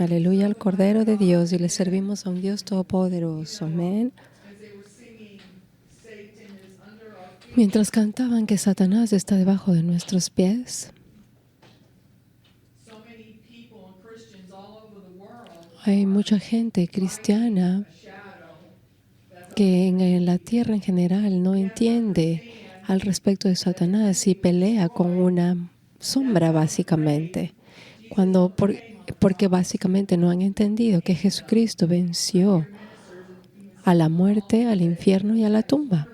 Aleluya al Cordero de Dios, y le servimos a un Dios todopoderoso. Amén. Mientras cantaban que Satanás está debajo de nuestros pies, hay mucha gente cristiana que en la tierra en general no entiende al respecto de Satanás y pelea con una sombra, básicamente. Porque básicamente no han entendido que Jesucristo venció a la muerte, al infierno y a la tumba.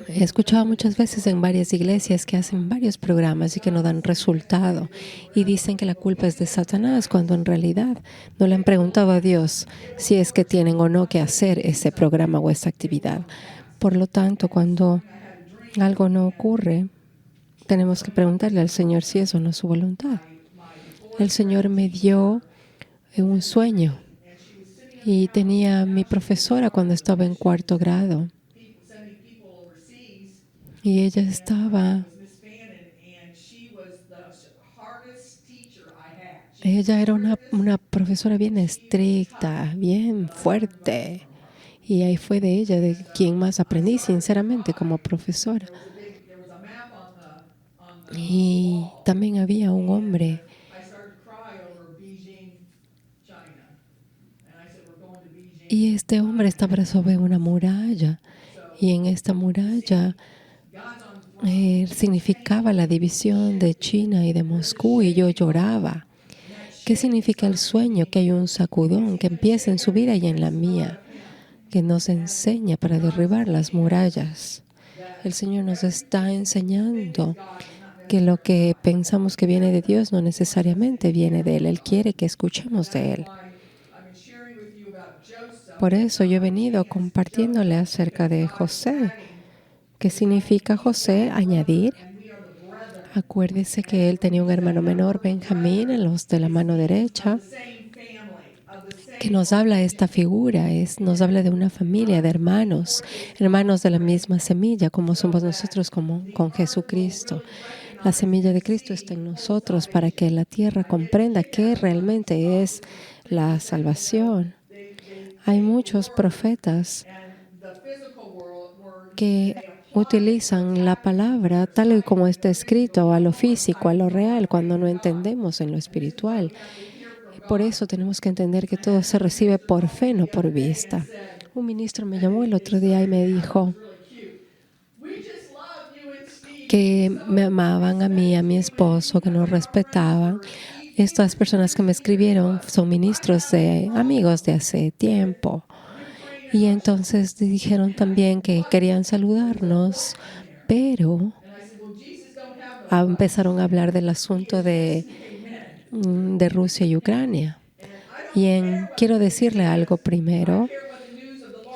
He escuchado muchas veces en varias iglesias que hacen varios programas y que no dan resultado y dicen que la culpa es de Satanás, cuando en realidad no le han preguntado a Dios si es que tienen o no que hacer ese programa o esa actividad. Por lo tanto, cuando algo no ocurre, tenemos que preguntarle al Señor si eso no es su voluntad. El Señor me dio un sueño y tenía mi profesora cuando estaba en 4º grado. Y ella era una profesora bien estricta, bien fuerte. Y ahí fue de ella de quien más aprendí, sinceramente, como profesora. Y también había un hombre. Y este hombre estaba sobre una muralla. Y en esta muralla significaba la división de China y de Moscú, y yo lloraba. ¿Qué significa el sueño? Que hay un sacudón que empieza en su vida y en la mía, que nos enseña para derribar las murallas. El Señor nos está enseñando que lo que pensamos que viene de Dios no necesariamente viene de Él. Él quiere que escuchemos de Él. Por eso yo he venido compartiéndole acerca de José. ¿Qué significa José? Añadir. Acuérdese que él tenía un hermano menor, Benjamín, en los de la mano derecha, que nos habla de esta figura, nos habla de una familia de hermanos de la misma semilla, como somos nosotros con Jesucristo. La semilla de Cristo está en nosotros para que la tierra comprenda qué realmente es la salvación. Hay muchos profetas que utilizan la palabra tal y como está escrito, a lo físico, a lo real, cuando no entendemos en lo espiritual. Por eso tenemos que entender que todo se recibe por fe, no por vista. Un ministro me llamó el otro día y me dijo que me amaban a mí, a mi esposo, que nos respetaban. Estas personas que me escribieron son ministros amigos de hace tiempo. Y entonces dijeron también que querían saludarnos, pero empezaron a hablar del asunto de Rusia y Ucrania. Quiero decirle algo primero.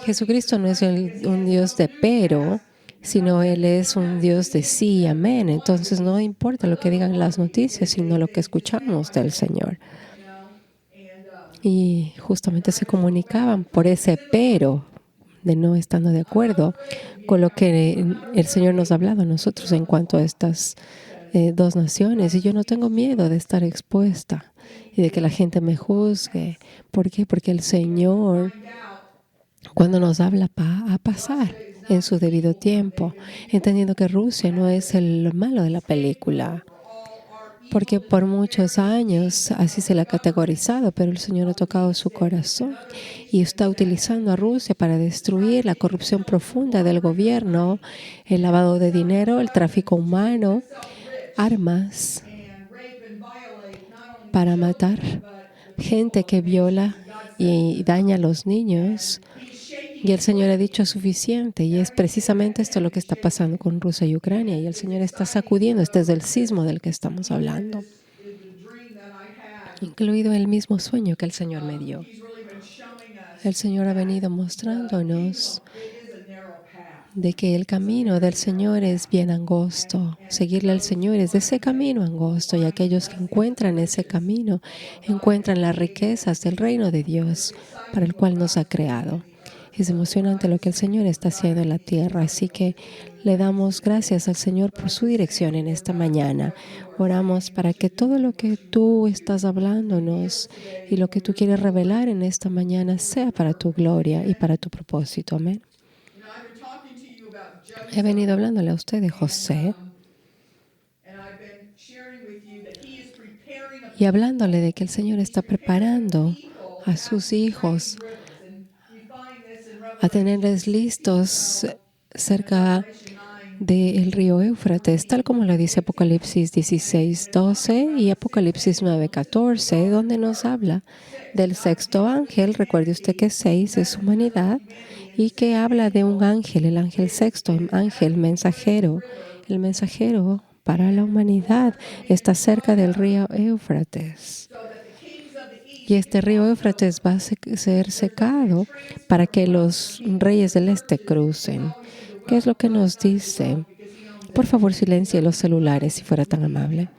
Jesucristo no es un Dios de pero, sino Él es un Dios de sí, amén. Entonces no importa lo que digan las noticias, sino lo que escuchamos del Señor. Y justamente se comunicaban por ese pero, de no estando de acuerdo con lo que el Señor nos ha hablado a nosotros en cuanto a estas dos naciones. Y yo no tengo miedo de estar expuesta y de que la gente me juzgue. ¿Por qué? Porque el Señor, cuando nos habla, va a pasar en su debido tiempo, entendiendo que Rusia no es el malo de la película. Porque por muchos años así se le ha categorizado, pero el Señor ha tocado su corazón y está utilizando a Rusia para destruir la corrupción profunda del gobierno, el lavado de dinero, el tráfico humano, armas para matar, gente que viola y daña a los niños. Y el Señor ha dicho suficiente, y es precisamente esto lo que está pasando con Rusia y Ucrania, y el Señor está sacudiendo. Este es el sismo del que estamos hablando, incluido el mismo sueño que el Señor me dio. El Señor ha venido mostrándonos de que el camino del Señor es bien angosto. Seguirle al Señor es de ese camino angosto, y aquellos que encuentran ese camino encuentran las riquezas del reino de Dios para el cual nos ha creado. Es emocionante lo que el Señor está haciendo en la tierra. Así que le damos gracias al Señor por su dirección en esta mañana. Oramos para que todo lo que tú estás hablándonos y lo que tú quieres revelar en esta mañana sea para tu gloria y para tu propósito. Amén. He venido hablándole a usted de José y hablándole de que el Señor está preparando a sus hijos a tenerles listos cerca del río Éufrates, tal como lo dice Apocalipsis 16:12 y Apocalipsis 9:14, donde nos habla del sexto ángel. Recuerde usted que 6 es humanidad y que habla de un ángel, el ángel sexto, el ángel mensajero. El mensajero para la humanidad está cerca del río Éufrates. Y este río Éufrates va a ser secado para que los reyes del este crucen. ¿Qué es lo que nos dice? Por favor, silencie los celulares si fuera tan amable.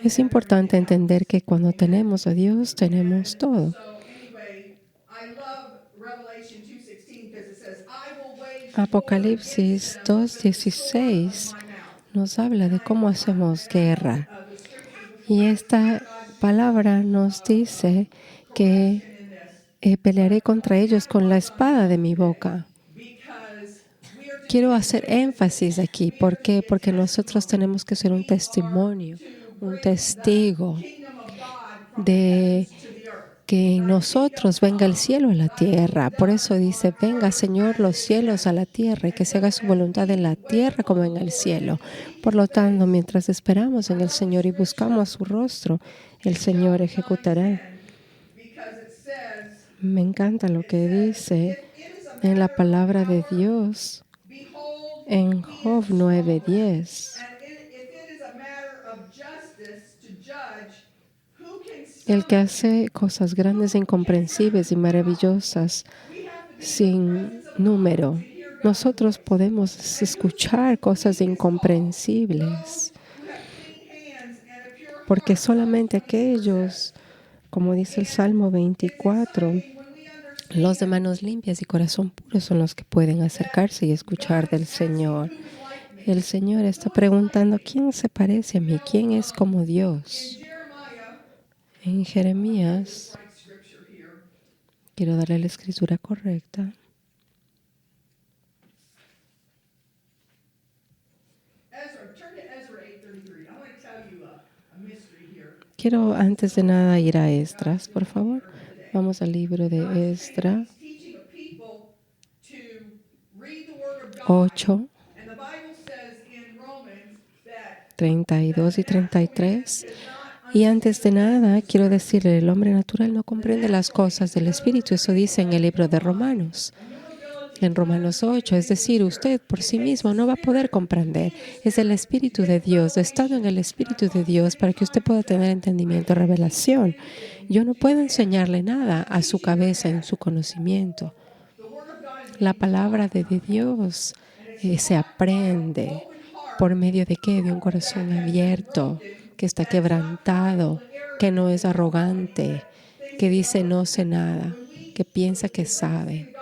Es importante entender que cuando tenemos a Dios, tenemos todo. Apocalipsis 2:16 nos habla de cómo hacemos guerra. Y esta palabra nos dice que pelearé contra ellos con la espada de mi boca. Quiero hacer énfasis aquí. ¿Por qué? Porque nosotros tenemos que ser un testimonio, un testigo de que en nosotros venga el cielo a la tierra. Por eso dice, venga Señor los cielos a la tierra y que se haga su voluntad en la tierra como en el cielo. Por lo tanto, mientras esperamos en el Señor y buscamos su rostro, el Señor ejecutará. Me encanta lo que dice en la palabra de Dios en Job 9:10. El que hace cosas grandes, incomprensibles y maravillosas sin número. Nosotros podemos escuchar cosas incomprensibles porque solamente aquellos, como dice el Salmo 24, los de manos limpias y corazón puro son los que pueden acercarse y escuchar del Señor. El Señor está preguntando, ¿quién se parece a mí? ¿Quién es como Dios? En Jeremías, quiero darle la escritura correcta. Quiero antes de nada ir a Esdras, por favor. Vamos al libro de Esdras 8, 32 y 33. Y antes de nada, quiero decirle, el hombre natural no comprende las cosas del Espíritu. Eso dice en el libro de Romanos. En Romanos 8, es decir, usted por sí mismo no va a poder comprender. Es el Espíritu de Dios, estando en el Espíritu de Dios para que usted pueda tener entendimiento, revelación. Yo no puedo enseñarle nada a su cabeza en su conocimiento. La palabra de Dios se aprende por medio de ¿qué? De un corazón abierto, que está quebrantado, que no es arrogante, que dice no sé nada, que piensa que sabe.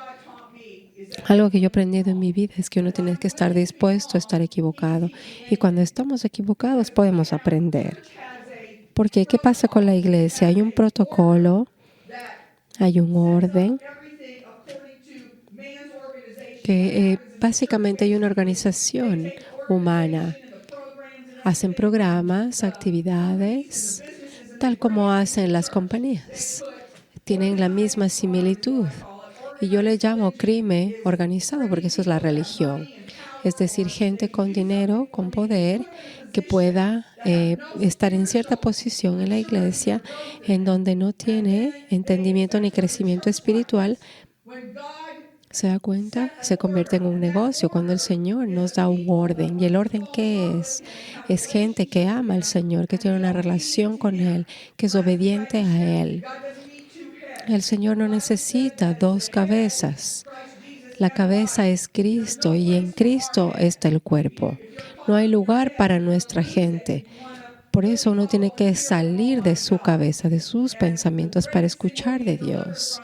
Algo que yo he aprendido en mi vida es que uno tiene que estar dispuesto a estar equivocado. Y cuando estamos equivocados podemos aprender. Porque ¿qué pasa con la iglesia? Hay un protocolo, hay un orden, que básicamente hay una organización humana. Hacen programas, actividades, tal como hacen las compañías. Tienen la misma similitud. Y yo le llamo crimen organizado porque eso es la religión. Es decir, gente con dinero, con poder, que pueda estar en cierta posición en la iglesia en donde no tiene entendimiento ni crecimiento espiritual. ¿Se da cuenta? Se convierte en un negocio cuando el Señor nos da un orden. ¿Y el orden qué es? Es gente que ama al Señor, que tiene una relación con Él, que es obediente a Él. El Señor no necesita dos cabezas. La cabeza es Cristo y en Cristo está el cuerpo. No hay lugar para nuestra gente. Por eso uno tiene que salir de su cabeza, de sus pensamientos para escuchar de Dios.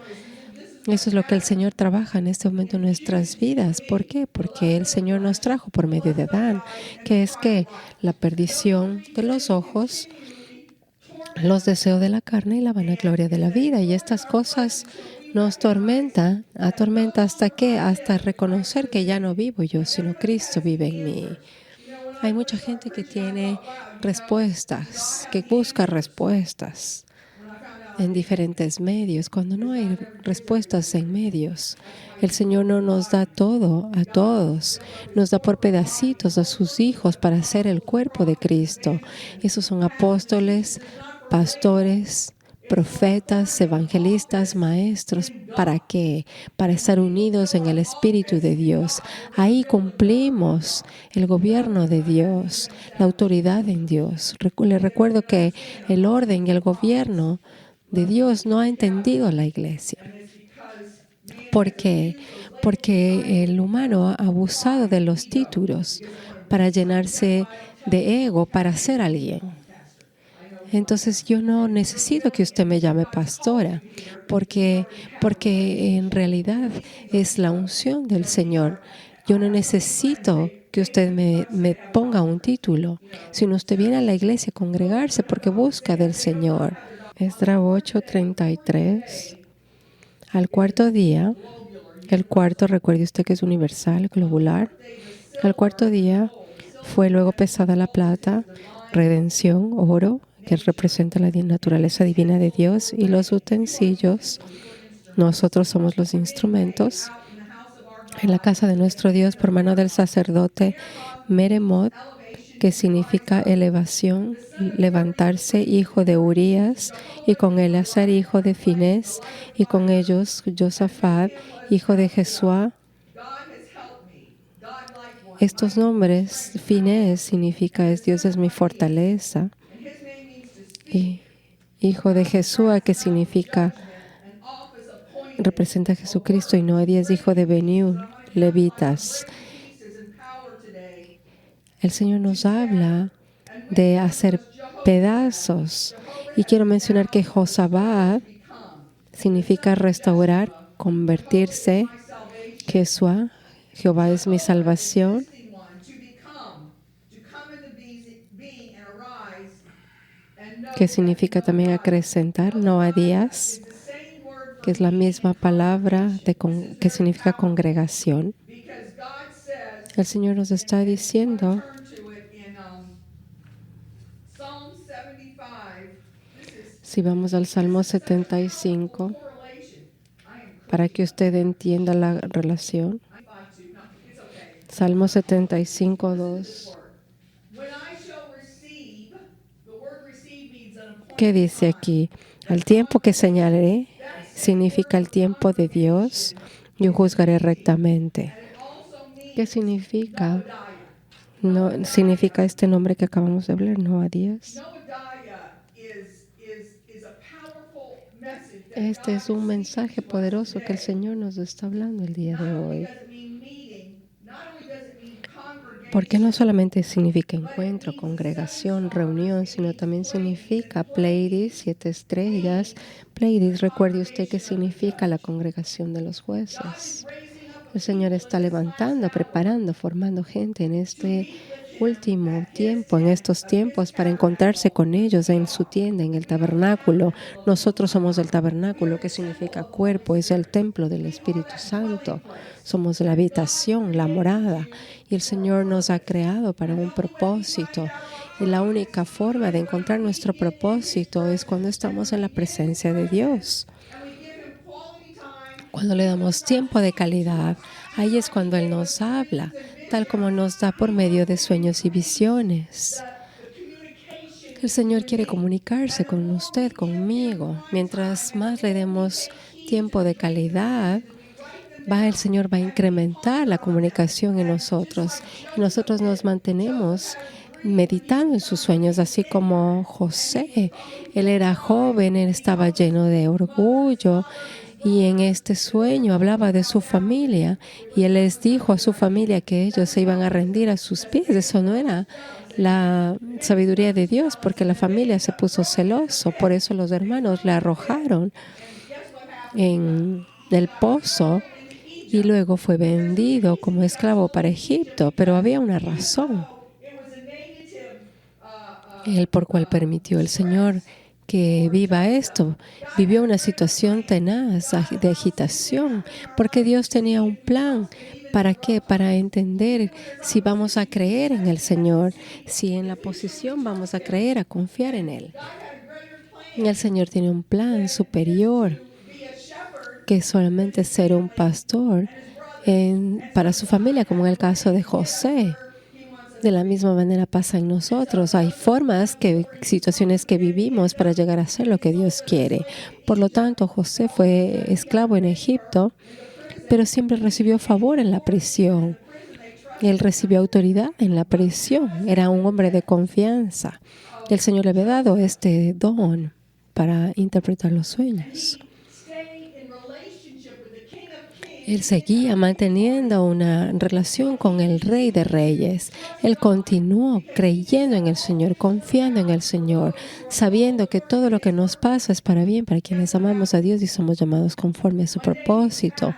Eso es lo que el Señor trabaja en este momento en nuestras vidas. ¿Por qué? Porque el Señor nos trajo por medio de Adán, que es que la perdición de los ojos, los deseos de la carne y la vanagloria de la vida. Y estas cosas nos atormenta hasta qué, hasta reconocer que ya no vivo yo, sino Cristo vive en mí. Hay mucha gente que tiene respuestas, que busca respuestas en diferentes medios, cuando no hay respuestas en medios. El Señor no nos da todo a todos, nos da por pedacitos a sus hijos para ser el cuerpo de Cristo. Esos son apóstoles, pastores, profetas, evangelistas, maestros. ¿Para qué? Para estar unidos en el Espíritu de Dios. Ahí cumplimos el gobierno de Dios, la autoridad en Dios. Les recuerdo que el orden y el gobierno de Dios no ha entendido la iglesia. ¿Por qué? Porque el humano ha abusado de los títulos para llenarse de ego, para ser alguien. Entonces yo no necesito que usted me llame pastora, porque en realidad es la unción del Señor. Yo no necesito que usted me ponga un título, sino usted viene a la iglesia a congregarse porque busca del Señor. Esdras 8:33. Al cuarto día, el cuarto, recuerde usted que es universal, globular. Al cuarto día fue luego pesada la plata, redención, oro, que representa la naturaleza divina de Dios, y los utensilios. Nosotros somos los instrumentos en la casa de nuestro Dios por mano del sacerdote Meremot, que significa elevación, levantarse, hijo de Urías, y con Eleazar, hijo de Finés, y con ellos Josafat, hijo de Jesuá. Estos nombres, Finés significa Dios es mi fortaleza, y hijo de Jesuá, que significa representa a Jesucristo, y Noadías, hijo de Beniu, levitas. El Señor nos habla de hacer pedazos. Y quiero mencionar que Josabad significa restaurar, convertirse. Jesúa, Jehová es mi salvación. Que significa también acrecentar. Noadías, que es la misma palabra que significa congregación. El Señor nos está diciendo, si vamos al Salmo 75, para que usted entienda la relación. Salmo 75, 2. ¿Qué dice aquí? Al tiempo que señalaré significa el tiempo de Dios. Yo juzgaré rectamente. ¿Qué significa? No significa este nombre que acabamos de hablar, Noadías. Este es un mensaje poderoso que el Señor nos está hablando el día de hoy. Porque no solamente significa encuentro, congregación, reunión, sino también significa Pleiades, 7 estrellas. Pleiades, recuerde usted que significa la congregación de los jueces. El Señor está levantando, preparando, formando gente en este último tiempo, en estos tiempos, para encontrarse con ellos en su tienda, en el tabernáculo. Nosotros somos el tabernáculo, que significa cuerpo, es el templo del Espíritu Santo. Somos la habitación, la morada. Y el Señor nos ha creado para un propósito. Y la única forma de encontrar nuestro propósito es cuando estamos en la presencia de Dios. Cuando le damos tiempo de calidad, ahí es cuando Él nos habla, tal como nos da por medio de sueños y visiones. El Señor quiere comunicarse con usted, conmigo. Mientras más le demos tiempo de calidad, el Señor va a incrementar la comunicación en nosotros. Y nosotros nos mantenemos meditando en sus sueños, así como José. Él era joven, él estaba lleno de orgullo. Y en este sueño hablaba de su familia y él les dijo a su familia que ellos se iban a rendir a sus pies. Eso no era la sabiduría de Dios, porque la familia se puso celoso. Por eso los hermanos le arrojaron en del pozo y luego fue vendido como esclavo para Egipto, pero había una razón, el por cual permitió el Señor que viva esto. Vivió una situación tenaz de agitación, porque Dios tenía un plan. ¿Para qué? Para entender si vamos a creer en el Señor, si en la posición vamos a creer, a confiar en Él. Y el Señor tiene un plan superior, que es solamente ser un pastor para su familia, como en el caso de José. De la misma manera pasa en nosotros. Hay situaciones que vivimos para llegar a ser lo que Dios quiere. Por lo tanto, José fue esclavo en Egipto, pero siempre recibió favor en la prisión. Él recibió autoridad en la prisión. Era un hombre de confianza. El Señor le había dado este don para interpretar los sueños. Él seguía manteniendo una relación con el Rey de Reyes. Él continuó creyendo en el Señor, confiando en el Señor, sabiendo que todo lo que nos pasa es para bien, para quienes amamos a Dios y somos llamados conforme a su propósito.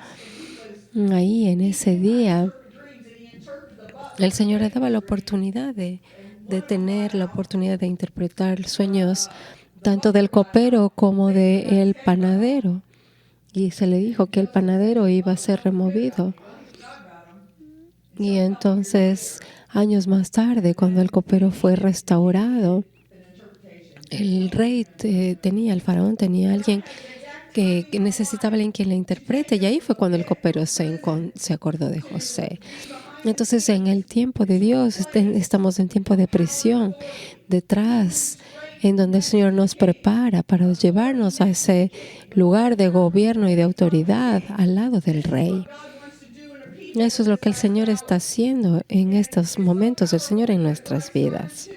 Ahí, en ese día, el Señor le daba la oportunidad de tener la oportunidad de interpretar sueños tanto del copero como del panadero. Y se le dijo que el panadero iba a ser removido. Y entonces, años más tarde, cuando el copero fue restaurado, el rey el faraón tenía alguien que necesitaba alguien quien le interprete. Y ahí fue cuando el copero se acordó de José. Entonces, en el tiempo de Dios, estamos en tiempo de prisión, detrás, en donde el Señor nos prepara para llevarnos a ese lugar de gobierno y de autoridad al lado del Rey. Eso es lo que el Señor está haciendo en estos momentos, el Señor en nuestras vidas.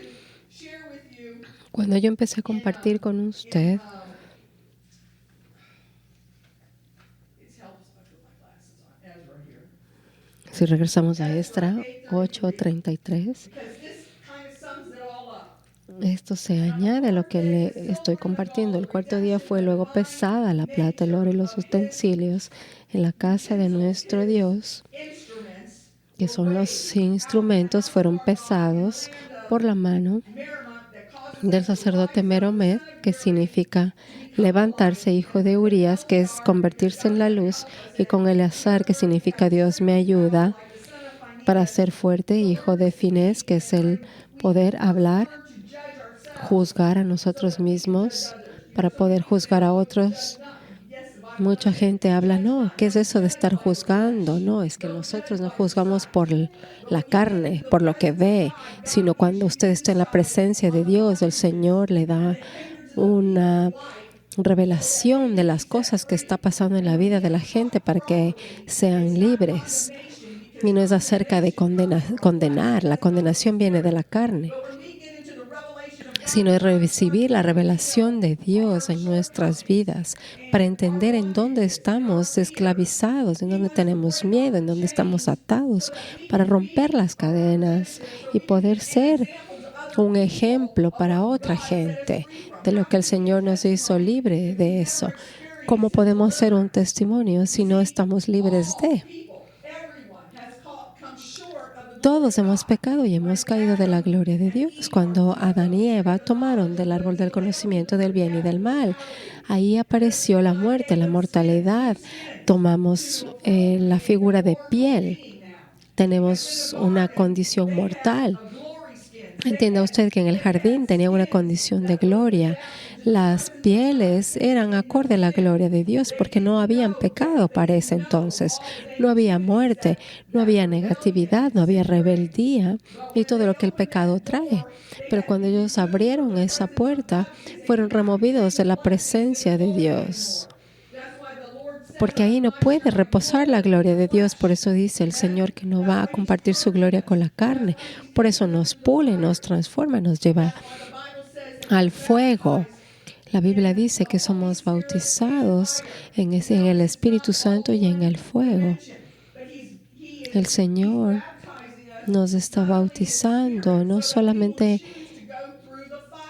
Cuando yo empecé a compartir con usted, si regresamos a Esdras 8:33, esto se añade a lo que le estoy compartiendo. El cuarto día fue luego pesada la plata, el oro y los utensilios en la casa de nuestro Dios, que son los instrumentos, fueron pesados por la mano del sacerdote Meromet, que significa levantarse, hijo de Urías, que es convertirse en la luz, y con Eleazar, que significa Dios me ayuda, para ser fuerte, hijo de Finés, que es el poder hablar, juzgar a nosotros mismos, para poder juzgar a otros. Mucha gente habla, no, ¿qué es eso de estar juzgando? No, es que nosotros no juzgamos por la carne, por lo que ve, sino cuando usted está en la presencia de Dios, el Señor le da una revelación de las cosas que está pasando en la vida de la gente para que sean libres. Y no es acerca de condenar, la condenación viene de la carne, sino de recibir la revelación de Dios en nuestras vidas para entender en dónde estamos esclavizados, en dónde tenemos miedo, en dónde estamos atados, para romper las cadenas y poder ser un ejemplo para otra gente de lo que el Señor nos hizo libre de eso. ¿Cómo podemos ser un testimonio si no estamos libres de? Todos hemos pecado y hemos caído de la gloria de Dios. Cuando Adán y Eva tomaron del árbol del conocimiento del bien y del mal, ahí apareció la muerte, la mortalidad. Tomamos la figura de piel. Tenemos una condición mortal. Entienda usted que en el jardín tenía una condición de gloria. Las pieles eran acorde a la gloria de Dios porque no habían pecado para ese entonces. No había muerte, no había negatividad, no había rebeldía y todo lo que el pecado trae. Pero cuando ellos abrieron esa puerta, fueron removidos de la presencia de Dios. Porque ahí no puede reposar la gloria de Dios. Por eso dice el Señor que no va a compartir su gloria con la carne. Por eso nos pule, nos transforma, nos lleva al fuego. La Biblia dice que somos bautizados en el Espíritu Santo y en el fuego. El Señor nos está bautizando no solamente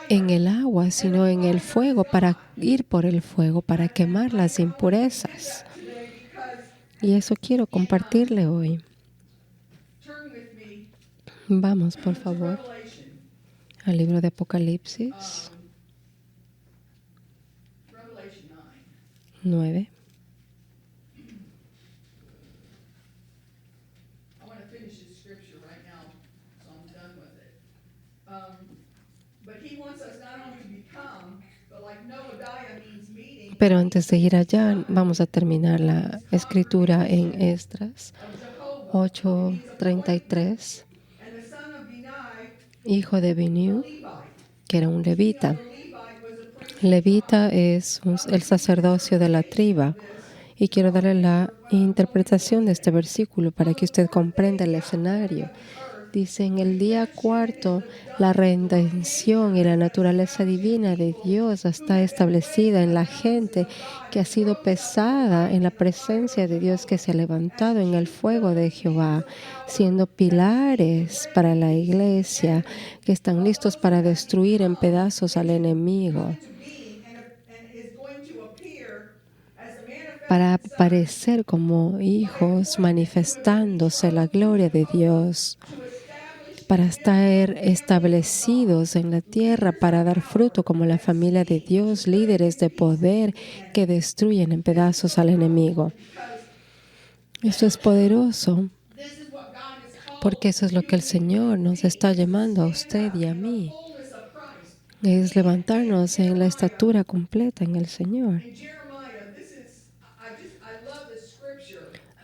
en el agua, sino en el fuego, para ir por el fuego, para quemar las impurezas. Y eso quiero compartirle hoy. Vamos, por favor, al libro de Apocalipsis 9. Pero antes de ir allá, vamos a terminar la escritura en Esdras 8:33. Hijo de Beniu, que era un levita. Levita es el sacerdocio de la tribu. Y quiero darle la interpretación de este versículo para que usted comprenda el escenario. Dice, en el día cuarto, la redención y la naturaleza divina de Dios está establecida en la gente que ha sido pesada en la presencia de Dios, que se ha levantado en el fuego de Jehová, siendo pilares para la iglesia, que están listos para destruir en pedazos al enemigo, para aparecer como hijos manifestándose la gloria de Dios, para estar establecidos en la tierra, para dar fruto como la familia de Dios, líderes de poder que destruyen en pedazos al enemigo. Esto es poderoso, porque eso es lo que el Señor nos está llamando a usted y a mí. Es levantarnos en la estatura completa en el Señor.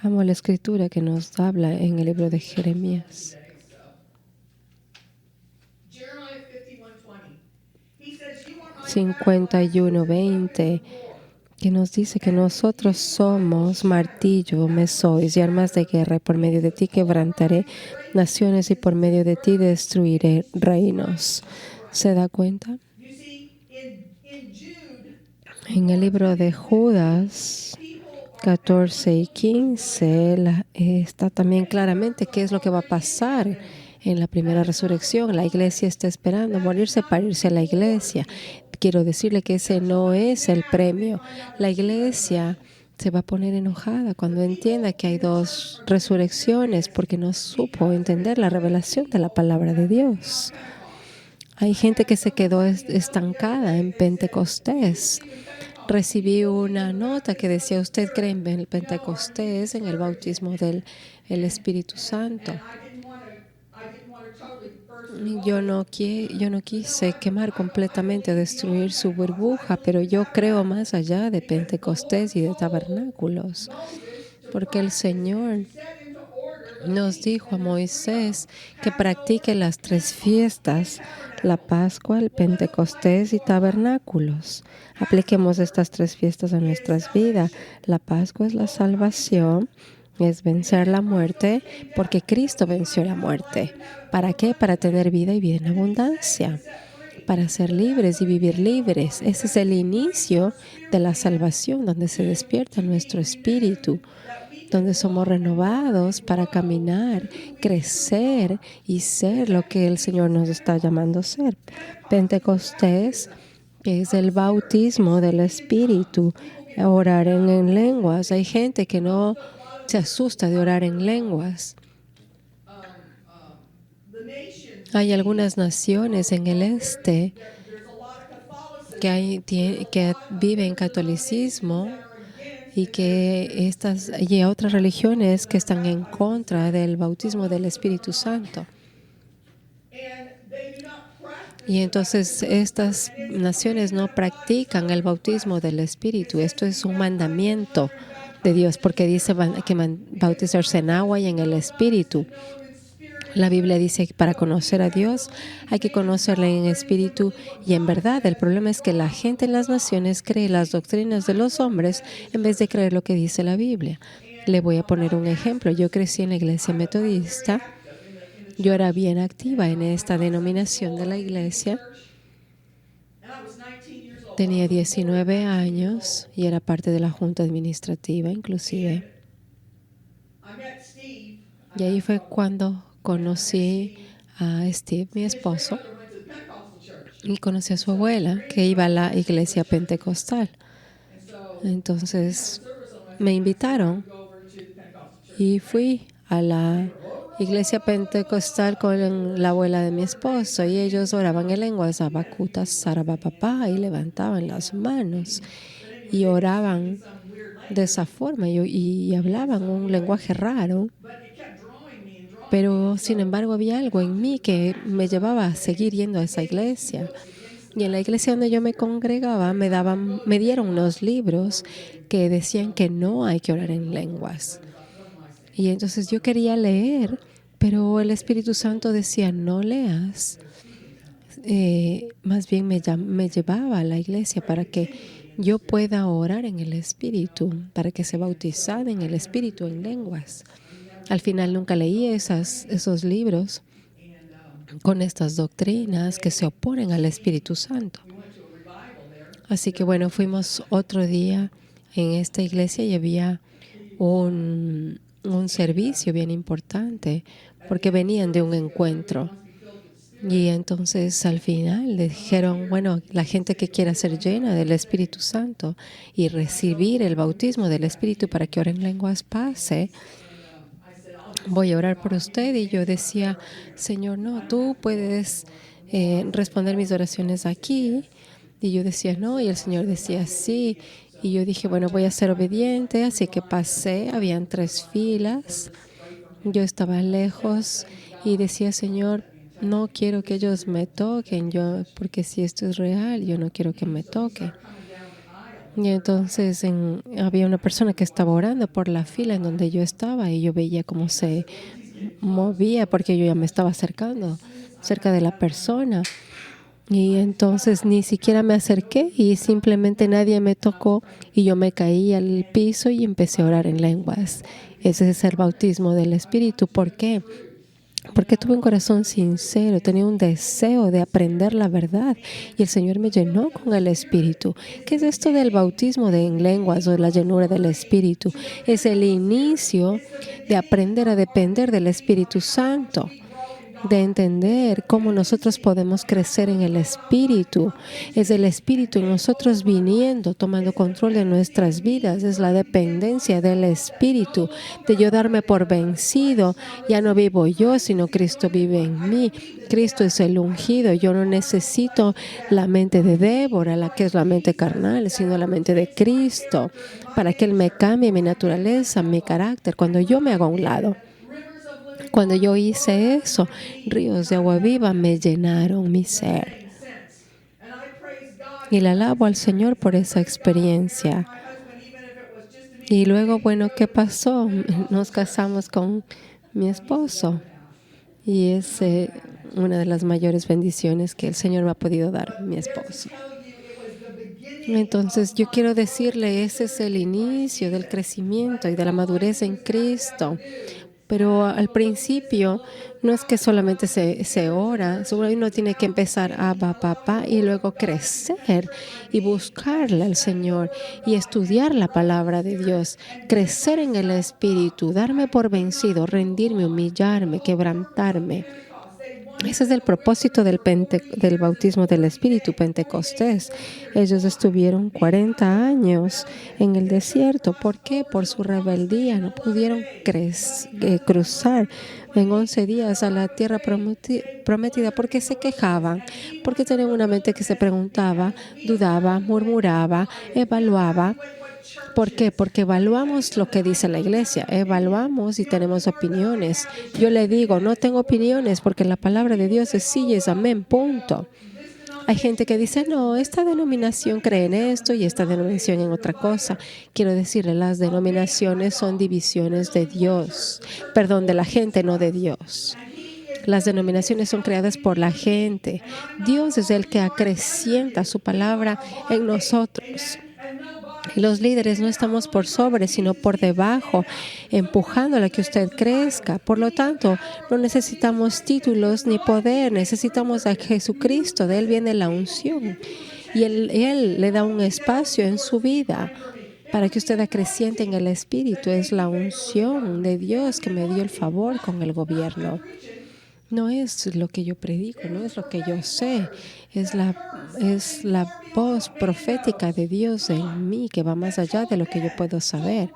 Amo la escritura que nos habla en el libro de Jeremías. 51:20, que nos dice que nosotros somos martillo, me sois, y armas de guerra, y por medio de ti quebrantaré naciones, y por medio de ti destruiré reinos. ¿Se da cuenta? En el libro de Judas 14 y 15 está también claramente qué es lo que va a pasar en la primera resurrección. La iglesia está esperando morirse para irse a la iglesia. Quiero decirle que ese no es el premio. La iglesia se va a poner enojada cuando entienda que hay dos resurrecciones, porque no supo entender la revelación de la palabra de Dios. Hay gente que se quedó estancada en Pentecostés. Recibí una nota que decía, ¿usted cree en el Pentecostés, en el bautismo del Espíritu Santo? Yo no quise quemar completamente o destruir su burbuja, pero yo creo más allá de Pentecostés y de tabernáculos, porque el Señor nos dijo a Moisés que practique las tres fiestas: la Pascua, el Pentecostés y tabernáculos. Apliquemos estas tres fiestas a nuestras vidas. La Pascua es la salvación, es vencer la muerte, porque Cristo venció la muerte. ¿Para qué? Para tener vida y vida en abundancia, para ser libres y vivir libres. Ese es el inicio de la salvación, donde se despierta nuestro espíritu, donde somos renovados para caminar, crecer y ser lo que el Señor nos está llamando a ser. Pentecostés, que es el bautismo del Espíritu, orar en lenguas. Hay gente que no se asusta de orar en lenguas. Hay algunas naciones en el este que viven catolicismo y y otras religiones que están en contra del bautismo del Espíritu Santo. Y entonces estas naciones no practican el bautismo del Espíritu. Esto es un mandamiento de Dios, porque dice que bautizarse en agua y en el Espíritu. La Biblia dice que para conocer a Dios hay que conocerle en espíritu y en verdad. El problema es que la gente en las naciones cree las doctrinas de los hombres en vez de creer lo que dice la Biblia. Le voy a poner un ejemplo. Yo crecí en la iglesia metodista. Yo era bien activa en esta denominación de la iglesia. Tenía 19 años y era parte de la junta administrativa inclusive. Y ahí fue cuando conocí a Steve, mi esposo, y conocí a su abuela, que iba a la iglesia pentecostal. Entonces me invitaron Y fui a la iglesia pentecostal con la abuela de mi esposo y ellos oraban en lenguas, abacutas, sarabapapá, y levantaban las manos y oraban de esa forma y hablaban un lenguaje raro. Pero sin embargo había algo en mí que me llevaba a seguir yendo a esa iglesia. Y en la iglesia donde yo me congregaba me dieron unos libros que decían que no hay que orar en lenguas. Y entonces yo quería leer, pero el Espíritu Santo decía, no leas. Más bien me llevaba a la iglesia para que yo pueda orar en el Espíritu, para que se bautizara en el Espíritu en lenguas. Al final nunca leí esos libros con estas doctrinas que se oponen al Espíritu Santo. Así que bueno, fuimos otro día en esta iglesia y había un servicio bien importante porque venían de un encuentro. Y entonces al final le dijeron, bueno, la gente que quiera ser llena del Espíritu Santo y recibir el bautismo del Espíritu para que ore en lenguas pase, voy a orar por usted. Y yo decía, Señor, no, tú puedes responder mis oraciones aquí. Y yo decía, no, y el Señor decía, sí. Y yo dije, bueno, voy a ser obediente, así que pasé, habían 3 filas. Yo estaba lejos y decía, Señor, no quiero que ellos me toquen, porque si esto es real, yo no quiero que me toque. Y entonces había una persona que estaba orando por la fila en donde yo estaba y yo veía cómo se movía porque yo ya me estaba acercando cerca de la persona. Y entonces ni siquiera me acerqué y simplemente nadie me tocó y yo me caí al piso y empecé a orar en lenguas. Ese es el bautismo del Espíritu. ¿Por qué? Porque tuve un corazón sincero, tenía un deseo de aprender la verdad y el Señor me llenó con el Espíritu. ¿Qué es esto del bautismo en lenguas o la llenura del Espíritu? Es el inicio de aprender a depender del Espíritu Santo, de entender cómo nosotros podemos crecer en el Espíritu. Es el Espíritu en nosotros viniendo, tomando control de nuestras vidas. Es la dependencia del Espíritu, de yo darme por vencido. Ya no vivo yo, sino Cristo vive en mí. Cristo es el ungido. Yo no necesito la mente de Débora, la que es la mente carnal, sino la mente de Cristo, para que Él me cambie mi naturaleza, mi carácter, cuando yo me hago a un lado. Cuando yo hice eso, ríos de agua viva me llenaron mi ser. Y le alabo al Señor por esa experiencia. Y luego, bueno, ¿qué pasó? Nos casamos con mi esposo. Y es una de las mayores bendiciones que el Señor me ha podido dar, mi esposo. Entonces, yo quiero decirle, ese es el inicio del crecimiento y de la madurez en Cristo. Pero al principio no es que solamente se ora, seguro uno tiene que empezar a papá y luego crecer y buscarle al Señor y estudiar la palabra de Dios, crecer en el Espíritu, darme por vencido, rendirme, humillarme, quebrantarme. Ese es el propósito del bautismo del Espíritu Pentecostés. Ellos estuvieron 40 años en el desierto. ¿Por qué? Por su rebeldía. No pudieron cruzar en 11 días a la tierra prometida porque se quejaban, porque tenían una mente que se preguntaba, dudaba, murmuraba, evaluaba. ¿Por qué? Porque evaluamos lo que dice la iglesia, evaluamos y tenemos opiniones. Yo le digo, no tengo opiniones porque la palabra de Dios es sí y es amén, punto. Hay gente que dice, no, esta denominación cree en esto y esta denominación en otra cosa. Quiero decirle, las denominaciones son divisiones de Dios, perdón, de la gente, no de Dios. Las denominaciones son creadas por la gente. Dios es el que acrecienta su palabra en nosotros. Los líderes no estamos por sobre, sino por debajo, empujando a que usted crezca. Por lo tanto, no necesitamos títulos ni poder, necesitamos a Jesucristo. De Él viene la unción. Y Él le da un espacio en su vida para que usted acreciente en el Espíritu. Es la unción de Dios que me dio el favor con el gobierno. No es lo que yo predico, no es lo que yo sé, es la voz profética de Dios en mí que va más allá de lo que yo puedo saber.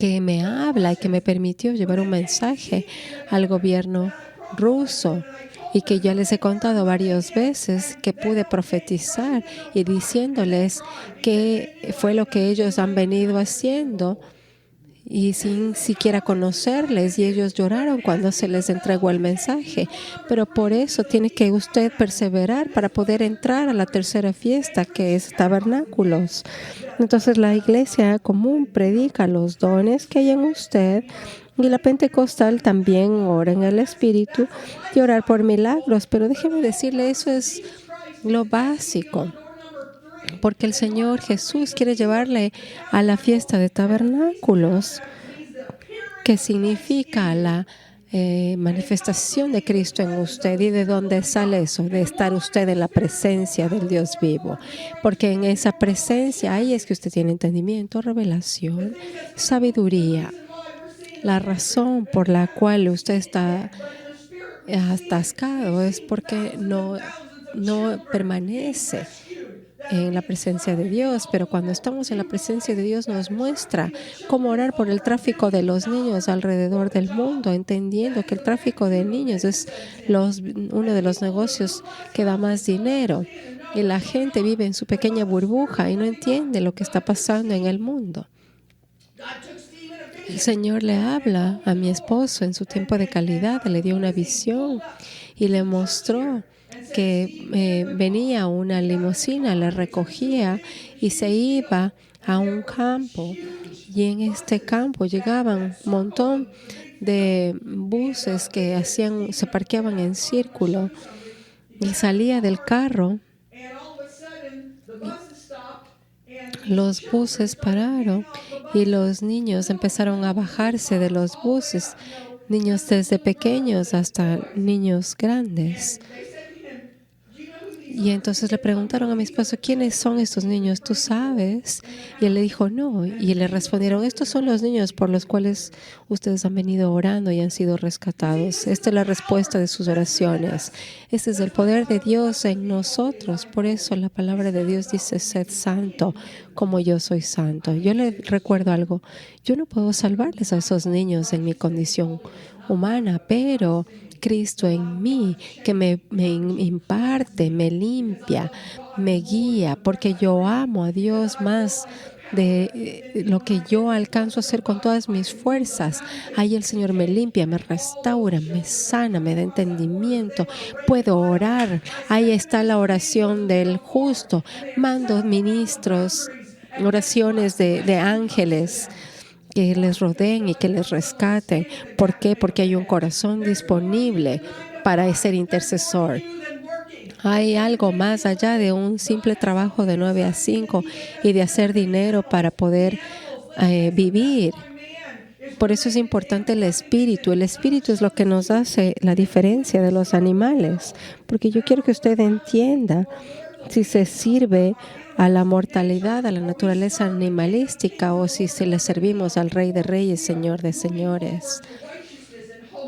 que me habla y que me permitió llevar un mensaje al gobierno ruso y que ya les he contado varias veces que pude profetizar y diciéndoles qué fue lo que ellos han venido haciendo y sin siquiera conocerles, y ellos lloraron cuando se les entregó el mensaje. Pero por eso tiene que usted perseverar para poder entrar a la tercera fiesta, que es tabernáculos. Entonces la iglesia común predica los dones que hay en usted, y la pentecostal también ora en el Espíritu y orar por milagros. Pero déjeme decirle, eso es lo básico, porque el Señor Jesús quiere llevarle a la fiesta de tabernáculos, que significa la manifestación de Cristo en usted. ¿Y de dónde sale eso? De estar usted en la presencia del Dios vivo. Porque en esa presencia, ahí es que usted tiene entendimiento, revelación, sabiduría. La razón por la cual usted está atascado es porque no permanece en la presencia de Dios, pero cuando estamos en la presencia de Dios nos muestra cómo orar por el tráfico de los niños alrededor del mundo, entendiendo que el tráfico de niños es uno de los negocios que da más dinero, y la gente vive en su pequeña burbuja y no entiende lo que está pasando en el mundo. El Señor le habla a mi esposo en su tiempo de calidad, le dio una visión y le mostró que venía una limusina, le recogía y se iba a un campo. Y en este campo llegaban un montón de buses que se parqueaban en círculo, y salía del carro. Los buses pararon y los niños empezaron a bajarse de los buses, niños desde pequeños hasta niños grandes. Y entonces le preguntaron a mi esposo, ¿quiénes son estos niños? ¿Tú sabes? Y él le dijo, no. Y le respondieron, estos son los niños por los cuales ustedes han venido orando y han sido rescatados. Esta es la respuesta de sus oraciones. Este es el poder de Dios en nosotros. Por eso la palabra de Dios dice, sed santo como yo soy santo. Yo le recuerdo algo. Yo no puedo salvarles a esos niños en mi condición humana, pero Cristo en mí, que me imparte, me limpia, me guía, porque yo amo a Dios más de lo que yo alcanzo a hacer con todas mis fuerzas. Ahí el Señor me limpia, me restaura, me sana, me da entendimiento. Puedo orar. Ahí está la oración del justo. Mando ministros, oraciones de ángeles que les rodeen y que les rescaten. ¿Por qué? Porque hay un corazón disponible para ser intercesor. Hay algo más allá de un simple trabajo de 9 a 5 y de hacer dinero para poder vivir. Por eso es importante el espíritu. El espíritu es lo que nos hace la diferencia de los animales. Porque yo quiero que usted entienda, si se sirve a la mortalidad, a la naturaleza animalística, o si se le servimos al Rey de Reyes, Señor de Señores.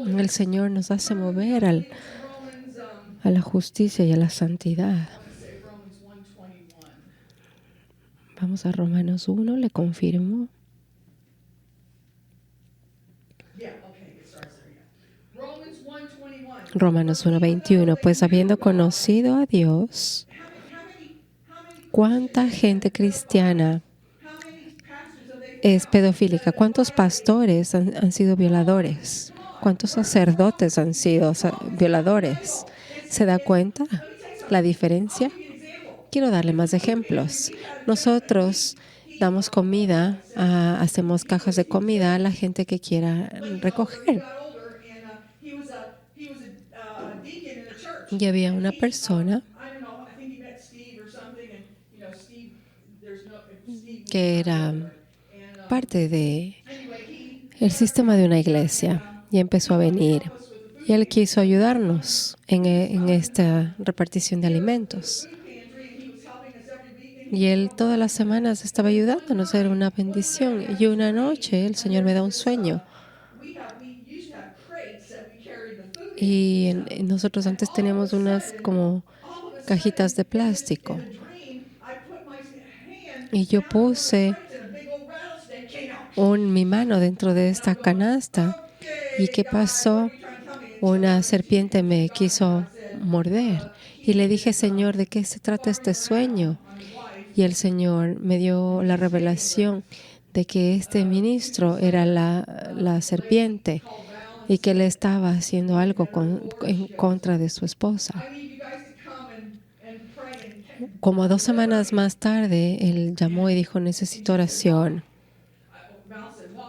El Señor nos hace mover a la justicia y a la santidad. Vamos a Romanos 1, le confirmo. Romanos 1:21. Pues habiendo conocido a Dios, ¿cuánta gente cristiana es pedofílica? ¿Cuántos pastores han sido violadores? ¿Cuántos sacerdotes han sido violadores? ¿Se da cuenta la diferencia? Quiero darle más ejemplos. Nosotros damos comida, hacemos cajas de comida a la gente que quiera recoger. Y había una persona que era parte del sistema de una iglesia y empezó a venir. Y él quiso ayudarnos en esta repartición de alimentos. Y él todas las semanas estaba ayudándonos, era una bendición. Y una noche el Señor me da un sueño. Y nosotros antes teníamos unas como cajitas de plástico. Y yo puse mi mano dentro de esta canasta. ¿Y qué pasó? Una serpiente me quiso morder. Y le dije, Señor, ¿de qué se trata este sueño? Y el Señor me dio la revelación de que este ministro era la serpiente y que él estaba haciendo algo en contra de su esposa. Como 2 semanas más tarde, él llamó y dijo, necesito oración,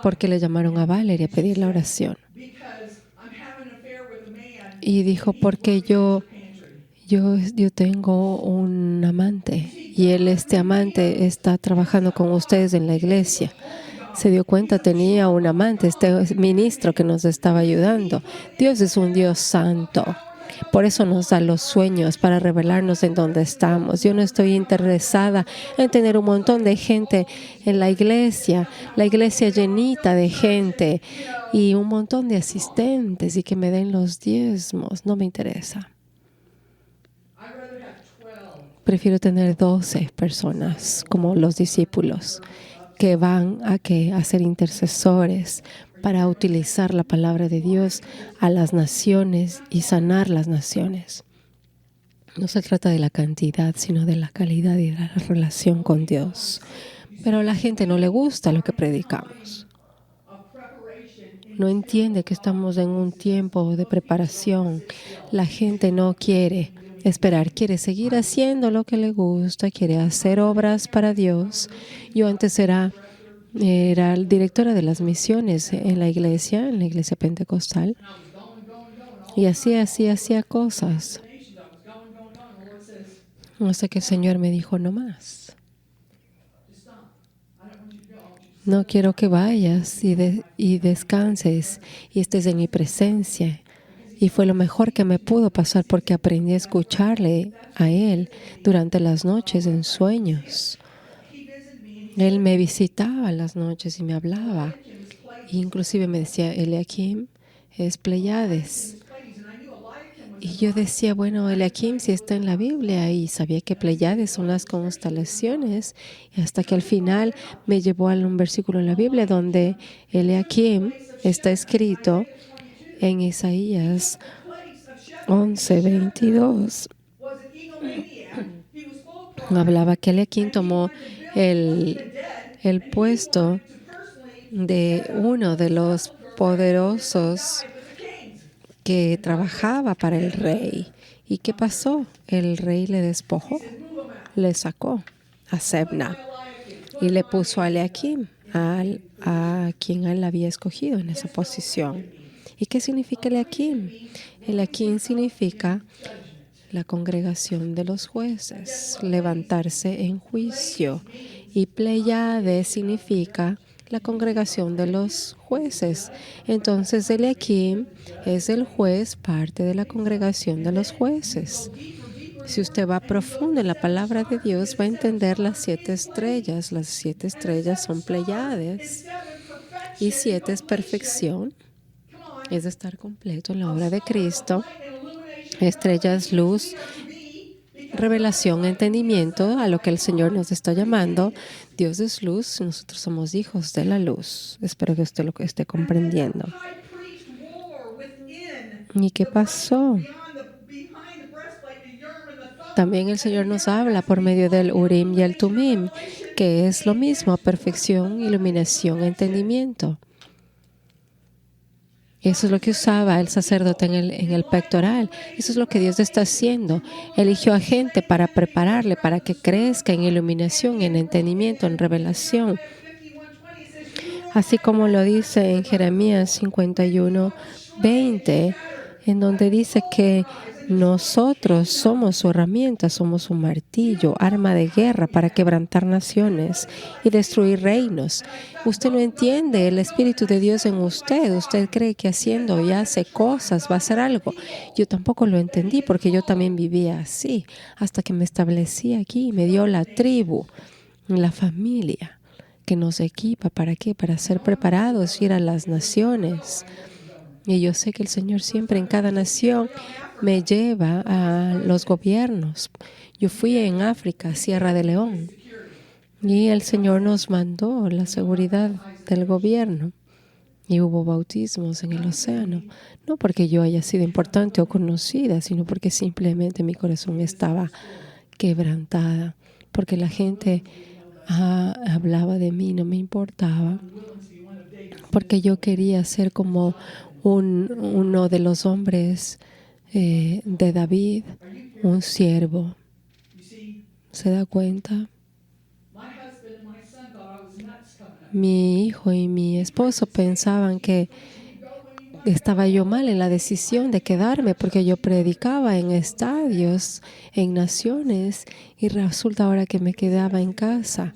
porque le llamaron a Valerie a pedir la oración. Y dijo, porque yo tengo un amante y este amante está trabajando con ustedes en la iglesia. Se dio cuenta, tenía un amante, este ministro que nos estaba ayudando. Dios es un Dios santo. Por eso nos da los sueños, para revelarnos en dónde estamos. Yo no estoy interesada en tener un montón de gente en la iglesia llenita de gente y un montón de asistentes y que me den los diezmos. No me interesa. Prefiero tener 12 personas como los discípulos que van a ser intercesores para utilizar la palabra de Dios a las naciones y sanar las naciones. No se trata de la cantidad, sino de la calidad y de la relación con Dios. Pero a la gente no le gusta lo que predicamos. No entiende que estamos en un tiempo de preparación. La gente no quiere esperar, quiere seguir haciendo lo que le gusta, quiere hacer obras para Dios. Yo antes era directora de las misiones en la iglesia pentecostal, y hacía cosas. Hasta que el Señor me dijo, no más. No quiero que vayas y descanses y estés en mi presencia. Y fue lo mejor que me pudo pasar porque aprendí a escucharle a Él durante las noches en sueños. Él me visitaba las noches y me hablaba. E inclusive me decía, Eliakim es Pleiades. Y yo decía, bueno, Eliakim sí está en la Biblia, y sabía que Pleiades son las constelaciones. Y hasta que al final me llevó a un versículo en la Biblia donde Eliakim está escrito en Isaías 11:22. Hablaba que Eliakim tomó el puesto de uno de los poderosos que trabajaba para el rey. ¿Y qué pasó? El rey le despojó, le sacó a Sebna y le puso a Eliakim, a quien él había escogido en esa posición. ¿Y qué significa Eliakim? Eliakim significa la congregación de los jueces, levantarse en juicio. Y Pleiades significa la congregación de los jueces. Entonces, Eliakim es el juez, parte de la congregación de los jueces. Si usted va profundo en la palabra de Dios, va a entender las 7 estrellas. Las 7 estrellas son Pleiades. Y 7 es perfección, es estar completo en la obra de Cristo. Estrellas, luz, revelación, entendimiento, a lo que el Señor nos está llamando. Dios es luz, nosotros somos hijos de la luz. Espero que usted lo esté comprendiendo. ¿Y qué pasó? También el Señor nos habla por medio del Urim y el Tumim, que es lo mismo, perfección, iluminación, entendimiento. Eso es lo que usaba el sacerdote en el pectoral. Eso es lo que Dios está haciendo. Eligió a gente para prepararle, para que crezca en iluminación, en entendimiento, en revelación. Así como lo dice en Jeremías 51:20, en donde dice que nosotros somos su herramienta, somos un martillo, arma de guerra para quebrantar naciones y destruir reinos. Usted no entiende el Espíritu de Dios en usted. Usted cree que haciendo y hace cosas va a hacer algo. Yo tampoco lo entendí porque yo también vivía así hasta que me establecí aquí y me dio la tribu, la familia que nos equipa. ¿Para qué? Para ser preparados, ir a las naciones. Y yo sé que el Señor siempre en cada nación me lleva a los gobiernos. Yo fui en África, Sierra de León, y el Señor nos mandó la seguridad del gobierno y hubo bautismos en el océano. No porque yo haya sido importante o conocida, sino porque simplemente mi corazón estaba quebrantada, porque la gente hablaba de mí, no me importaba, porque yo quería ser como uno de los hombres de David, un siervo. ¿Se da cuenta? Mi hijo y mi esposo pensaban que estaba yo mal en la decisión de quedarme porque yo predicaba en estadios, en naciones, y resulta ahora que me quedaba en casa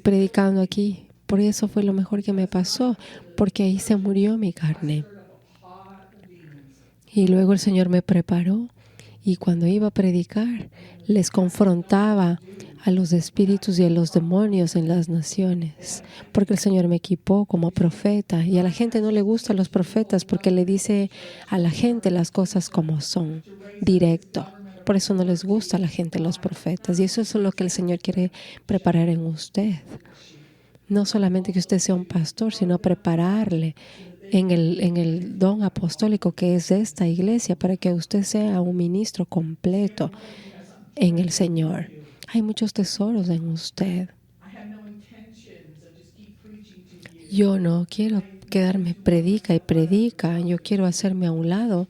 predicando aquí. Por eso fue lo mejor que me pasó, porque ahí se murió mi carne. Y luego el Señor me preparó y cuando iba a predicar, les confrontaba a los espíritus y a los demonios en las naciones, porque el Señor me equipó como profeta y a la gente no le gustan los profetas porque le dice a la gente las cosas como son, directo. Por eso no les gusta a la gente los profetas y eso es lo que el Señor quiere preparar en usted. No solamente que usted sea un pastor, sino prepararle en el don apostólico que es esta iglesia para que usted sea un ministro completo en el Señor. Hay muchos tesoros en usted. Yo no quiero quedarme predica y predica. Yo quiero hacerme a un lado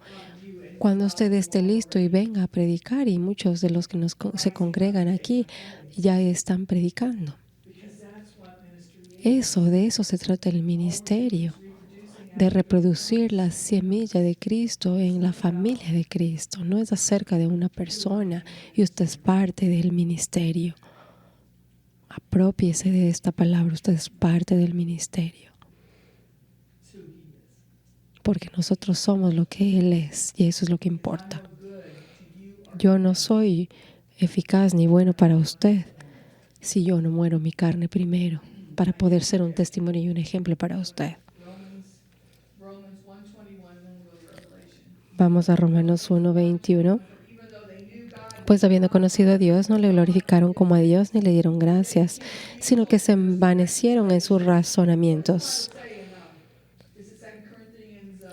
cuando usted esté listo y venga a predicar. Y muchos de los que se congregan aquí ya están predicando. De eso se trata el ministerio, de reproducir la semilla de Cristo en la familia de Cristo. No es acerca de una persona y usted es parte del ministerio. Aprópiese de esta palabra, usted es parte del ministerio. Porque nosotros somos lo que Él es y eso es lo que importa. Yo no soy eficaz ni bueno para usted si yo no muero mi carne primero para poder ser un testimonio y un ejemplo para usted. Vamos a Romanos 1:21. Pues habiendo conocido a Dios, no le glorificaron como a Dios ni le dieron gracias, sino que se envanecieron en sus razonamientos.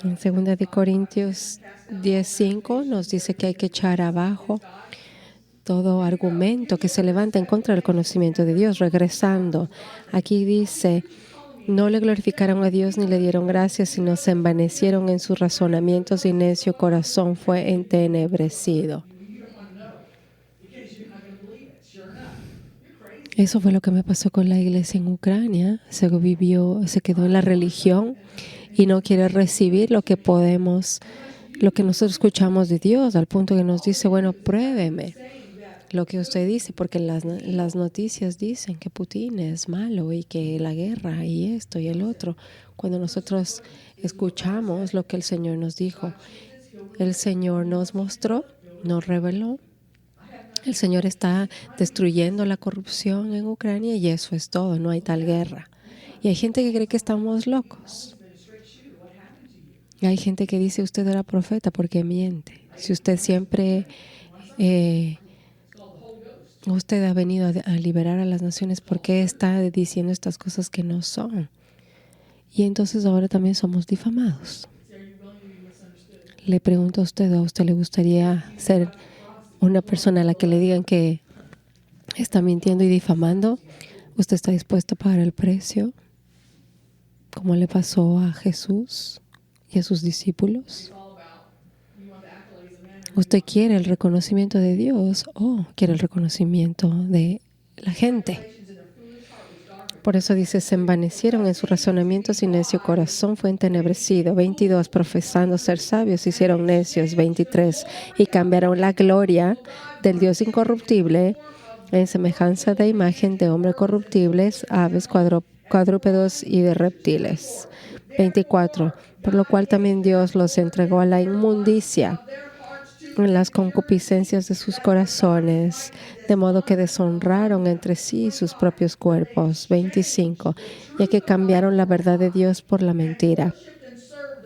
En 2 Corintios 10:5 nos dice que hay que echar abajo todo argumento que se levanta en contra del conocimiento de Dios. Regresando, aquí dice, no le glorificaron a Dios ni le dieron gracias, sino se envanecieron en sus razonamientos y necio corazón fue entenebrecido. Eso fue lo que me pasó con la iglesia en Ucrania. Se quedó en la religión y no quiere recibir lo que nosotros escuchamos de Dios, al punto que nos dice, bueno, pruébeme lo que usted dice, porque las noticias dicen que Putin es malo y que la guerra y esto y el otro. Cuando nosotros escuchamos lo que el Señor nos dijo, el Señor nos mostró, nos reveló. El Señor está destruyendo la corrupción en Ucrania y eso es todo, no hay tal guerra. Y hay gente que cree que estamos locos. Y hay gente que dice usted era profeta porque miente. Si usted siempre, usted ha venido a liberar a las naciones, ¿por qué está diciendo estas cosas que no son? Y entonces ahora también somos difamados. Le pregunto ¿a usted le gustaría ser una persona a la que le digan que está mintiendo y difamando? ¿Usted está dispuesto a pagar el precio? Como le pasó a Jesús y a sus discípulos. ¿Usted quiere el reconocimiento de Dios o quiere el reconocimiento de la gente? Por eso dice, se envanecieron en sus razonamientos y necio corazón fue entenebrecido. 22, profesando ser sabios, hicieron necios. 23, y cambiaron la gloria del Dios incorruptible en semejanza de imagen de hombres corruptibles, aves, cuadrúpedos y de reptiles. 24, por lo cual también Dios los entregó a la inmundicia en las concupiscencias de sus corazones, de modo que deshonraron entre sí sus propios cuerpos. 25, ya que cambiaron la verdad de Dios por la mentira,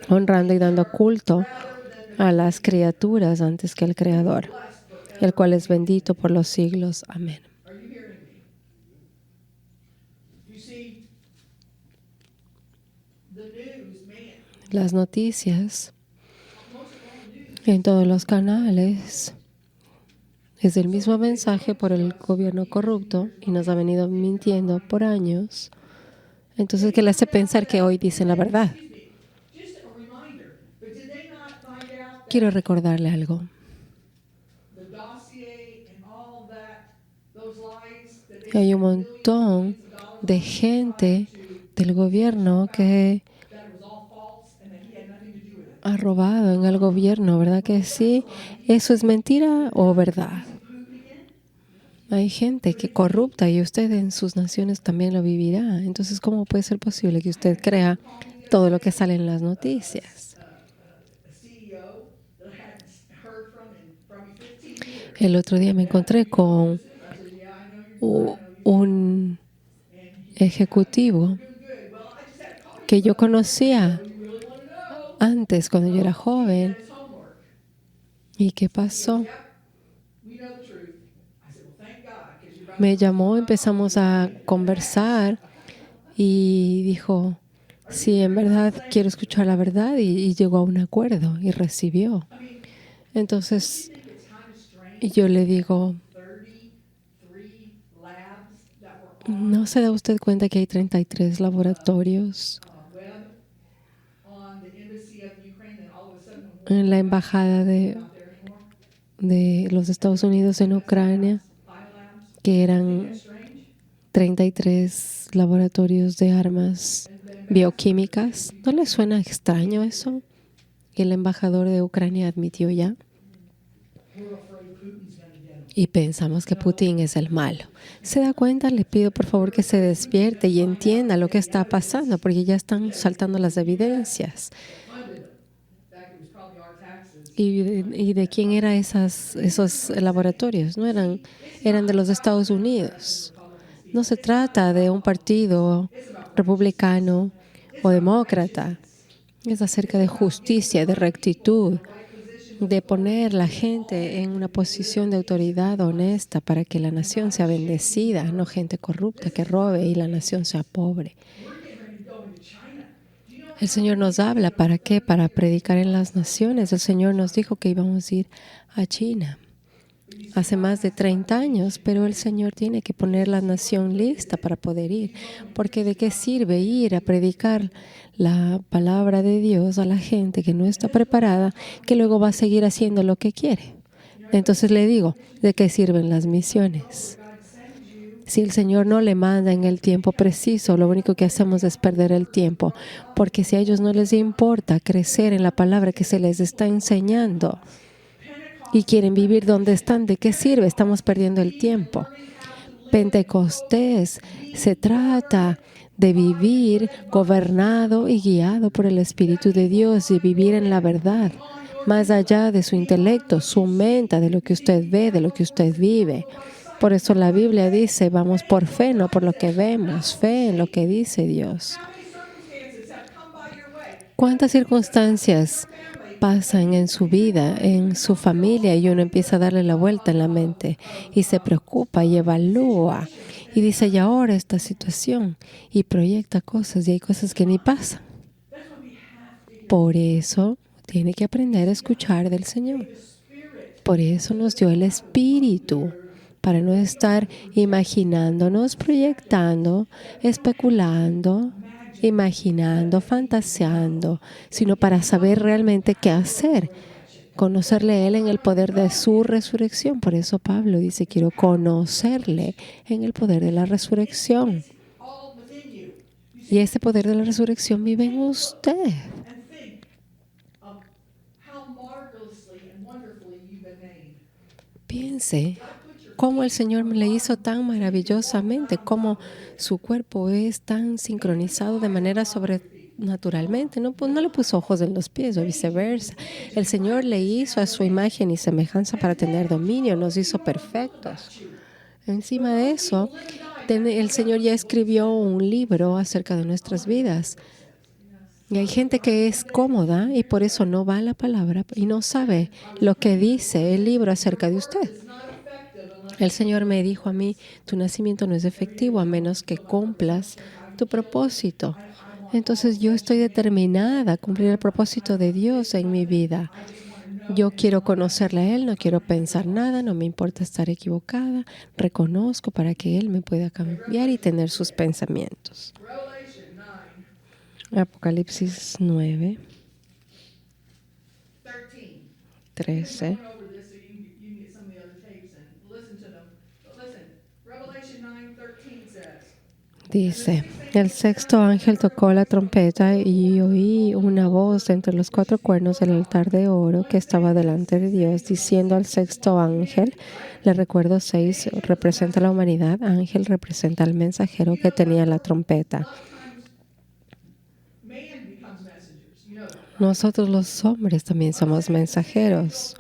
honrando y dando culto a las criaturas antes que al Creador, el cual es bendito por los siglos. Amén. las noticias, en todos los canales. Es el mismo mensaje por el gobierno corrupto y nos ha venido mintiendo por años. Entonces, ¿qué le hace pensar que hoy dicen la verdad? Quiero recordarle algo. Hay un montón de gente del gobierno que ha robado en el gobierno, ¿verdad que sí? ¿Eso es mentira o verdad? Hay gente que corrupta y usted en sus naciones también lo vivirá. Entonces, ¿cómo puede ser posible que usted crea todo lo que sale en las noticias? El otro día me encontré con un ejecutivo que yo conocía antes cuando yo era joven. ¿Y qué pasó? Me llamó, empezamos a conversar y dijo, sí, en verdad quiero escuchar la verdad y llegó a un acuerdo y recibió. Entonces yo le digo, ¿no se da usted cuenta que hay 33 laboratorios en la embajada de los Estados Unidos en Ucrania, que eran 33 laboratorios de armas bioquímicas? ¿No le suena extraño eso? Que el embajador de Ucrania admitió ya. Y pensamos que Putin es el malo. ¿Se da cuenta? Le pido por favor que se despierte y entienda lo que está pasando, porque ya están saltando las evidencias. ¿Y de quién eran esos laboratorios? No eran de los Estados Unidos. No se trata de un partido republicano o demócrata. Es acerca de justicia, de rectitud, de poner la gente en una posición de autoridad honesta para que la nación sea bendecida, no gente corrupta que robe y la nación sea pobre. El Señor nos habla, ¿para qué? Para predicar en las naciones. El Señor nos dijo que íbamos a ir a China hace más de 30 años, pero el Señor tiene que poner la nación lista para poder ir, porque ¿de qué sirve ir a predicar la palabra de Dios a la gente que no está preparada, que luego va a seguir haciendo lo que quiere? Entonces le digo, ¿de qué sirven las misiones? Si el Señor no le manda en el tiempo preciso, lo único que hacemos es perder el tiempo, porque si a ellos no les importa crecer en la palabra que se les está enseñando y quieren vivir donde están, ¿de qué sirve? Estamos perdiendo el tiempo. Pentecostés se trata de vivir gobernado y guiado por el Espíritu de Dios y vivir en la verdad, más allá de su intelecto, su mente, de lo que usted ve, de lo que usted vive. Por eso la Biblia dice, vamos por fe, no por lo que vemos, fe en lo que dice Dios. ¿Cuántas circunstancias pasan en su vida, en su familia, y uno empieza a darle la vuelta en la mente y se preocupa y evalúa y dice, y ahora esta situación, y proyecta cosas y hay cosas que ni pasan? Por eso tiene que aprender a escuchar del Señor. Por eso nos dio el Espíritu, para no estar imaginándonos, proyectando, especulando, imaginando, fantaseando, sino para saber realmente qué hacer, conocerle a Él en el poder de su resurrección. Por eso Pablo dice, quiero conocerle en el poder de la resurrección. Y ese poder de la resurrección vive en usted. Piense cómo el Señor me le hizo tan maravillosamente, cómo su cuerpo es tan sincronizado de manera sobrenaturalmente. No, no le puso ojos en los pies o viceversa. El Señor le hizo a su imagen y semejanza para tener dominio, nos hizo perfectos. Encima de eso, el Señor ya escribió un libro acerca de nuestras vidas. Y hay gente que es cómoda y por eso no va a la palabra y no sabe lo que dice el libro acerca de usted. El Señor me dijo a mí, tu nacimiento no es efectivo a menos que cumplas tu propósito. Entonces yo estoy determinada a cumplir el propósito de Dios en mi vida. Yo quiero conocerle a Él, no quiero pensar nada, no me importa estar equivocada. Reconozco para que Él me pueda cambiar y tener sus pensamientos. Apocalipsis 9, 13. Dice, el sexto ángel tocó la trompeta y oí una voz entre los cuatro cuernos del altar de oro que estaba delante de Dios, diciendo al sexto ángel, le recuerdo 6 representa a la humanidad, ángel representa al mensajero que tenía la trompeta. Nosotros los hombres también somos mensajeros.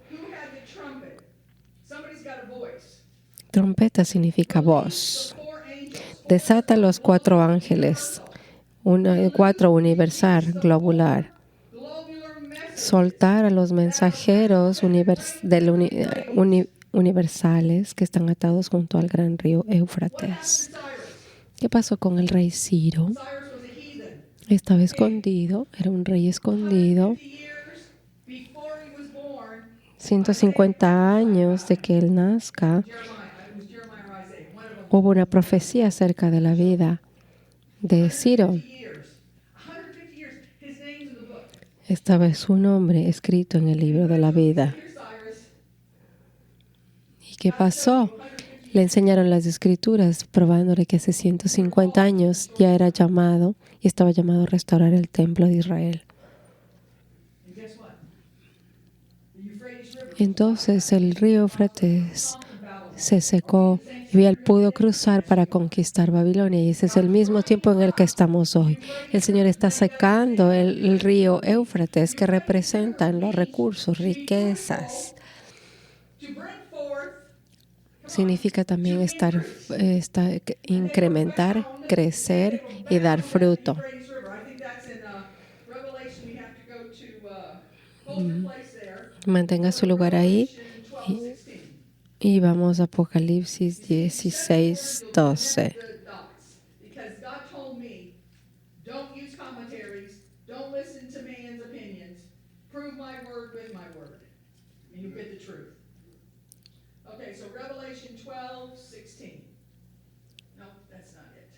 Trompeta significa voz. Desata los 4 ángeles, 4 universal, globular. Soltar a los mensajeros universales que están atados junto al gran río Éufrates. ¿Qué pasó con el rey Ciro? Estaba escondido, era un rey escondido. 150 años de que él nazca, hubo una profecía acerca de la vida de Ciro. Estaba su nombre escrito en el libro de la vida. ¿Y qué pasó? Le enseñaron las escrituras, probándole que hace 150 años ya era llamado y estaba llamado a restaurar el templo de Israel. Entonces el río Éufrates se secó y él pudo cruzar para conquistar Babilonia. Y ese es el mismo tiempo en el que estamos hoy. El Señor está secando el río Éufrates, que representan los recursos, riquezas. Significa también incrementar, crecer y dar fruto. Mantenga su lugar ahí. Y vamos a Apocalipsis 16, 12. Okay, so Revelation 12:16. No, that's not it.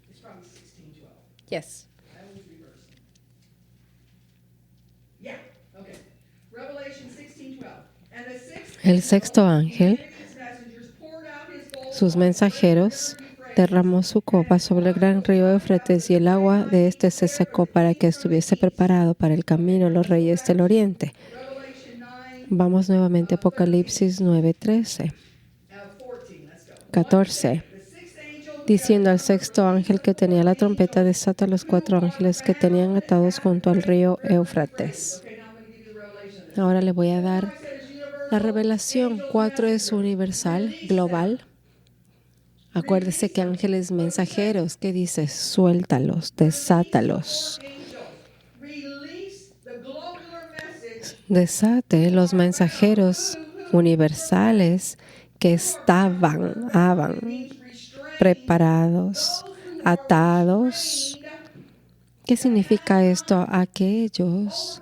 It's probably 16:12. Yes. I always reverse them. Yeah, okay. Revelation 16:12. And the sixth El sexto ángel, his messengers poured out his bowl sus mensajeros, derramó su copa sobre el gran río Éufrates y el agua de este se secó para que estuviese preparado para el camino de los reyes del oriente. Revelation 9, Vamos nuevamente a Apocalipsis 9:13, 14. Diciendo al sexto ángel que tenía la trompeta, desata a los 4 ángeles que tenían atados junto al río Éufrates. okay, now I'm going to give you the revelation of this. Ahora le voy a dar It says universal. la revelación. 4 es universal, global. Acuérdese que ángeles mensajeros, ¿qué dice? Suéltalos, desátalos. Release the globular message. Desate los mensajeros universales que estaban preparados, atados. ¿Qué significa esto? Aquellos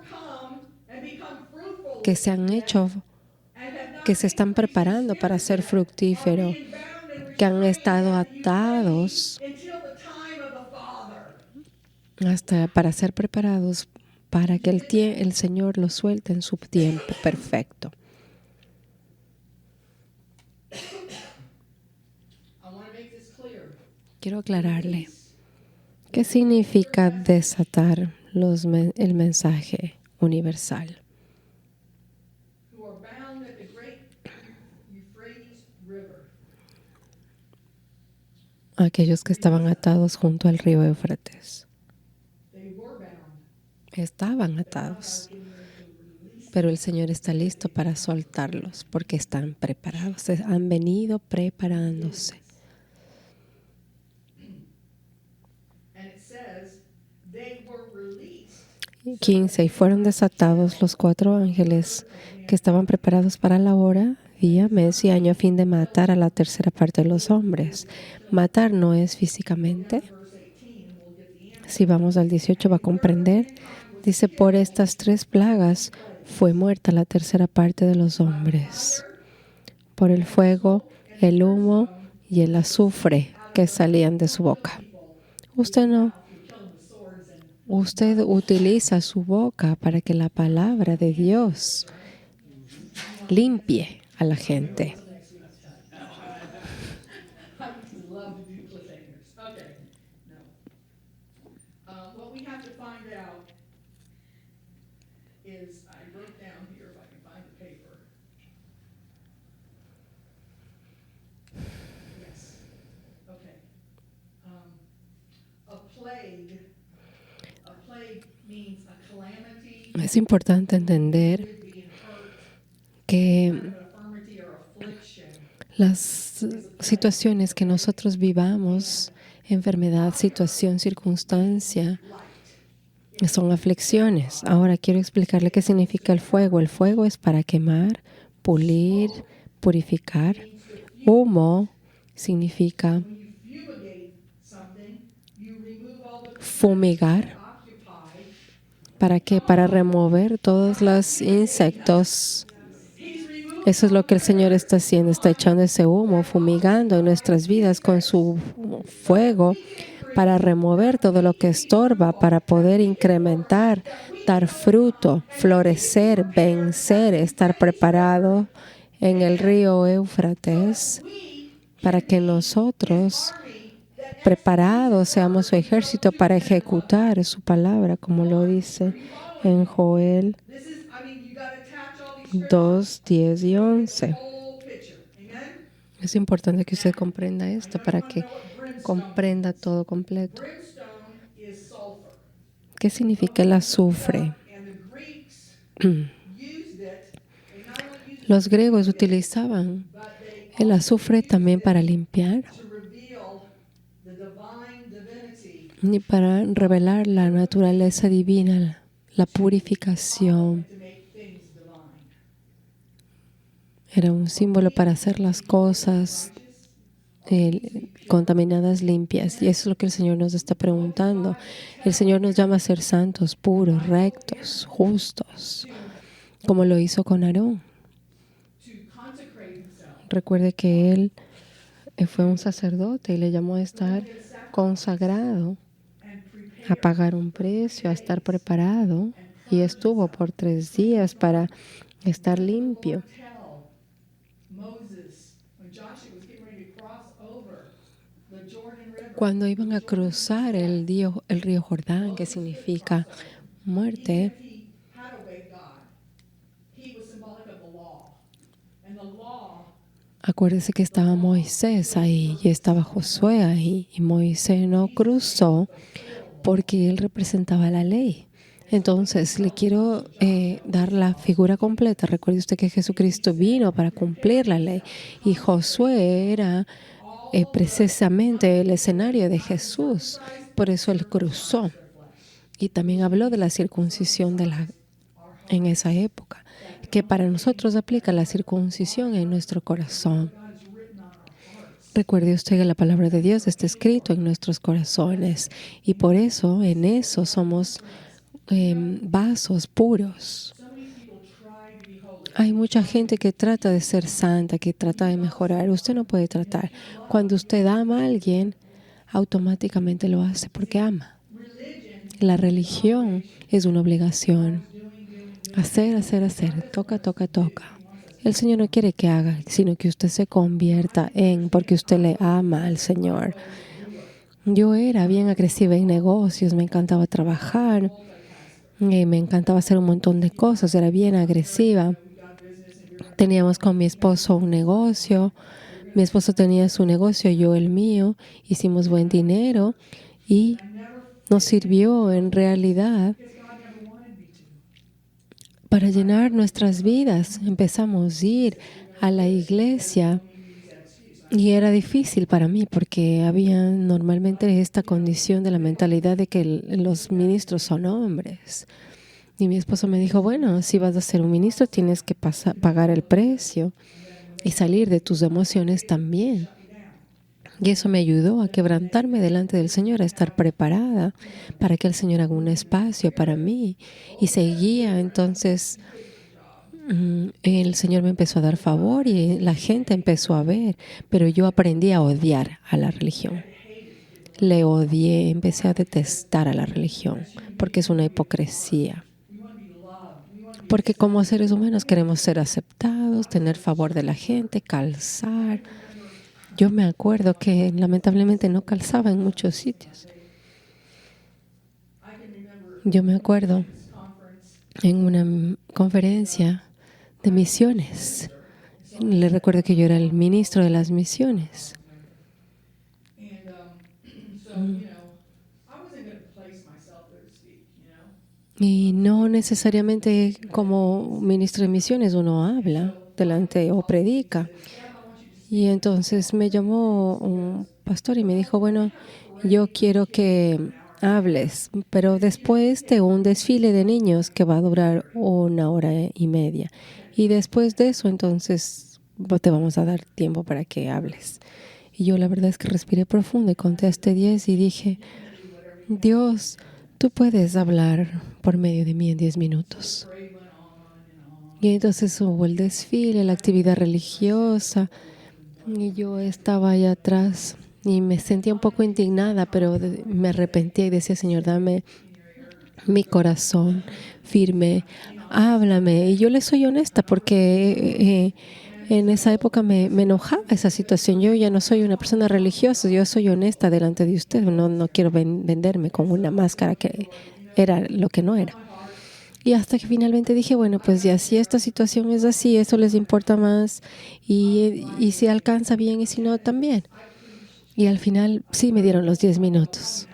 que se han hecho, que se están preparando para ser fructíferos, que han estado atados hasta para ser preparados para que el Señor los suelte en su tiempo perfecto. Quiero aclararle qué significa desatar el mensaje universal. Aquellos que estaban atados junto al río Éufrates. Estaban atados, pero el Señor está listo para soltarlos porque están preparados, han venido preparándose. 15. Y fueron desatados los 4 ángeles que estaban preparados para la hora, día, mes y año a fin de matar a la tercera parte de los hombres. Matar no es físicamente, Si vamos al 18 va a comprender. Dice, por estas 3 plagas fue muerta la tercera parte de los hombres. Por el fuego, el humo y el azufre que salían de su boca. Usted utiliza su boca para que la palabra de Dios limpie a la gente. I would love to do cliffhangers. Okay, no. What we have to find out is, I wrote down here if I can find the paper. Yes. Okay. A plague means a calamity, Es importante entender being hurt, que infirmity or affliction. las situaciones que nosotros vivamos, enfermedad, situación, circunstancia, son aflicciones. Ahora quiero explicarle qué significa el fuego. El fuego es para quemar, pulir, purificar. Humo significa When you fumigate something, you remove all the fumigar. occupy. ¿Para qué? Para remover todos los insectos. Eso es lo que el Señor está haciendo. Está echando ese humo, fumigando en nuestras vidas con su fuego para remover todo lo que estorba, para poder incrementar, dar fruto, florecer, vencer, estar preparado en el río Éufrates, para que nosotros, preparados, seamos su ejército para ejecutar su palabra, como lo dice en Joel This is, I mean, you got to attach all these 2, 10 y 11. whole picture. Amen? Es importante que usted comprenda esto para que comprenda todo completo. Brimstone is sulfur. ¿Qué significa el azufre? And the Greeks used it. They not only used it, Los griegos utilizaban but they el azufre también para limpiar to reveal the divine divinity y para revelar la naturaleza divina, la purificación. to make things divine. Era un símbolo para hacer las cosas contaminadas limpias. Y eso es lo que el Señor nos está preguntando. El Señor nos llama a ser santos, puros, rectos, justos, como lo hizo con Aarón. To consecrate himself. Recuerde que él fue un sacerdote y le llamó a estar consagrado, And prepare. a pagar un precio, a estar preparado. Y estuvo por 3 días para estar limpio. Tell Moses when Joshua was getting ready to cross over the Jordan River. Cuando iban a cruzar el río Jordán, que significa muerte, He had obeyed God. He was symbolic of the law. And the law acuérdese que estaba Moisés ahí y estaba Josué ahí. Y Moisés no cruzó porque él representaba la ley. Entonces, le quiero dar la figura completa. Recuerde usted que Jesucristo vino para cumplir la ley. Y Josué era precisamente el escenario de Jesús. Por eso él cruzó. Y también habló de la circuncisión en esa época, que para nosotros aplica la circuncisión en nuestro corazón. Recuerde usted que la palabra de Dios está escrito en nuestros corazones y por eso en eso somos vasos puros. Hay mucha gente que trata de ser santa, que trata de mejorar. Usted no puede tratar. Cuando usted ama a alguien, automáticamente lo hace porque ama. La religión es una obligación. Hacer, hacer, hacer. Toca, toca, toca. El Señor no quiere que haga, sino que usted se convierta porque usted le ama al Señor. Yo era bien agresiva en negocios, me encantaba trabajar, me encantaba hacer un montón de cosas, era bien agresiva. Teníamos con mi esposo un negocio, mi esposo tenía su negocio, yo el mío, hicimos buen dinero y nos sirvió en realidad para llenar nuestras vidas. Empezamos a ir a la iglesia y era difícil para mí porque había normalmente esta condición de la mentalidad de que los ministros son hombres. Y mi esposo me dijo, bueno, si vas a ser un ministro tienes que pagar el precio y salir de tus emociones también. Y eso me ayudó a quebrantarme delante del Señor, a estar preparada para que el Señor haga un espacio para mí. Y seguía. Entonces, el Señor me empezó a dar favor y la gente empezó a ver. Pero yo aprendí a odiar a la religión. Le odié, empecé a detestar a la religión porque es una hipocresía. Porque como seres humanos queremos ser aceptados, tener favor de la gente, calzar. Yo me acuerdo que lamentablemente no calzaba en muchos sitios. Yo me acuerdo en una conferencia de misiones. Le recuerdo que yo era el ministro de las misiones. Y no necesariamente como ministro de misiones uno habla delante o predica. Y entonces me llamó un pastor y me dijo, bueno, yo quiero que hables, pero después de un desfile de niños que va a durar 1 hora y media. Y después de eso, entonces te vamos a dar tiempo para que hables. Y yo la verdad es que respiré profundo y conté hasta 10 y dije, Dios, tú puedes hablar por medio de mí en 10 minutos. Y entonces hubo el desfile, la actividad religiosa. Y yo estaba allá atrás y me sentía un poco indignada, pero me arrepentía y decía, Señor, dame mi corazón firme, háblame. Y yo le soy honesta porque en esa época me enojaba esa situación. Yo ya no soy una persona religiosa, yo soy honesta delante de usted. No quiero venderme con una máscara que era lo que no era. Y hasta que finalmente dije, bueno, pues ya si esta situación es así, eso les importa más y si alcanza bien y si no, también. Y al final sí me dieron los 10 minutos.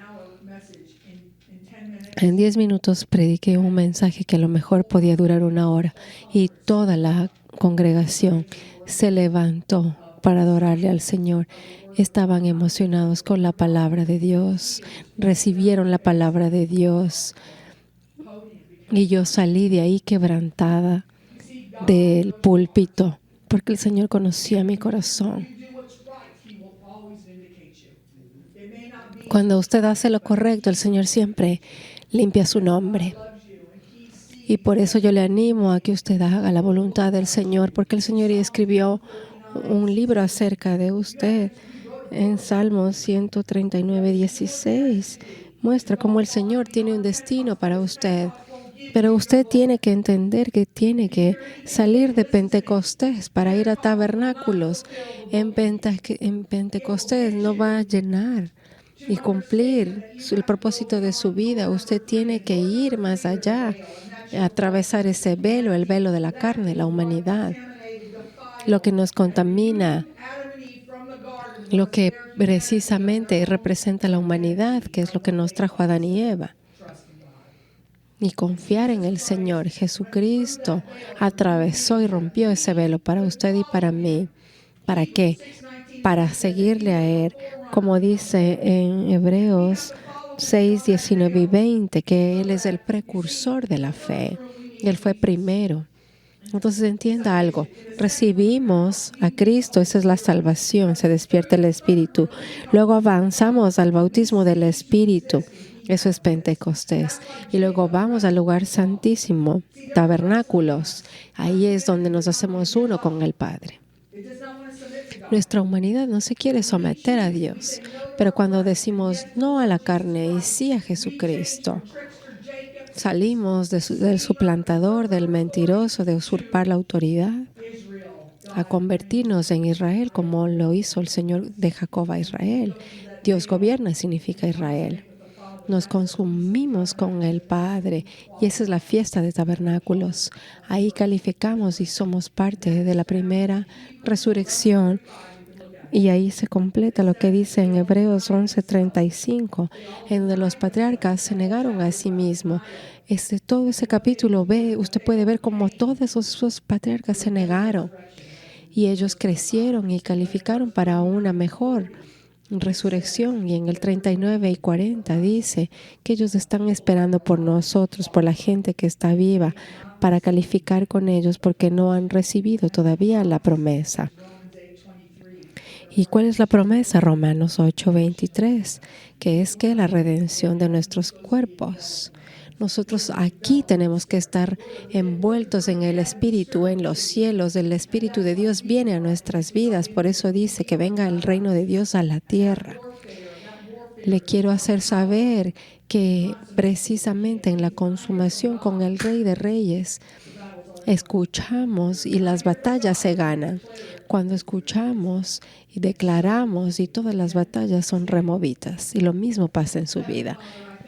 En 10 minutos prediqué un mensaje que a lo mejor podía durar 1 hora y toda la congregación se levantó para adorarle al Señor. Estaban emocionados con la palabra de Dios, recibieron la palabra de Dios. Y yo salí de ahí quebrantada del púlpito porque el Señor conocía mi corazón. Cuando usted hace lo correcto, el Señor siempre limpia su nombre. Y por eso yo le animo a que usted haga la voluntad del Señor, porque el Señor escribió un libro acerca de usted en Salmos 139, 16. Muestra cómo el Señor tiene un destino para usted. Pero usted tiene que entender que tiene que salir de Pentecostés para ir a tabernáculos. En Pentecostés no va a llenar y cumplir el propósito de su vida. Usted tiene que ir más allá, atravesar ese velo, el velo de la carne, la humanidad, lo que nos contamina, lo que precisamente representa la humanidad, que es lo que nos trajo Adán y Eva. Y confiar en el Señor. Jesucristo atravesó y rompió ese velo para usted y para mí. ¿Para qué? Para seguirle a Él. Como dice en Hebreos 6, 19 y 20, que Él es el precursor de la fe. Él fue primero. Entonces entienda algo. Recibimos a Cristo, esa es la salvación, se despierta el Espíritu. Luego avanzamos al bautismo del Espíritu. Eso es Pentecostés. Y luego vamos al lugar santísimo, tabernáculos. Ahí es donde nos hacemos uno con el Padre. Nuestra humanidad no se quiere someter a Dios, pero cuando decimos no a la carne y sí a Jesucristo, salimos del suplantador, del mentiroso, de usurpar la autoridad, a convertirnos en Israel como lo hizo el Señor de Jacob a Israel. Dios gobierna significa Israel. Nos consumimos con el Padre y esa es la fiesta de tabernáculos. Ahí calificamos y somos parte de la primera resurrección. Y ahí se completa lo que dice en Hebreos 11:35, en donde los patriarcas se negaron a sí mismos. Todo ese capítulo, usted puede ver cómo todos esos patriarcas se negaron y ellos crecieron y calificaron para una mejor resurrección. Y en el 39 y 40 dice que ellos están esperando por nosotros, por la gente que está viva, para calificar con ellos porque no han recibido todavía la promesa. ¿Y cuál es la promesa? Romanos 8:23, que es que la redención de nuestros cuerpos. Nosotros aquí tenemos que estar envueltos en el Espíritu, en los cielos. El Espíritu de Dios viene a nuestras vidas. Por eso dice que venga el reino de Dios a la tierra. Le quiero hacer saber que precisamente en la consumación con el Rey de Reyes, escuchamos y las batallas se ganan. Cuando escuchamos y declaramos y todas las batallas son removidas. Y lo mismo pasa en su vida.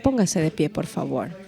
Póngase de pie, por favor.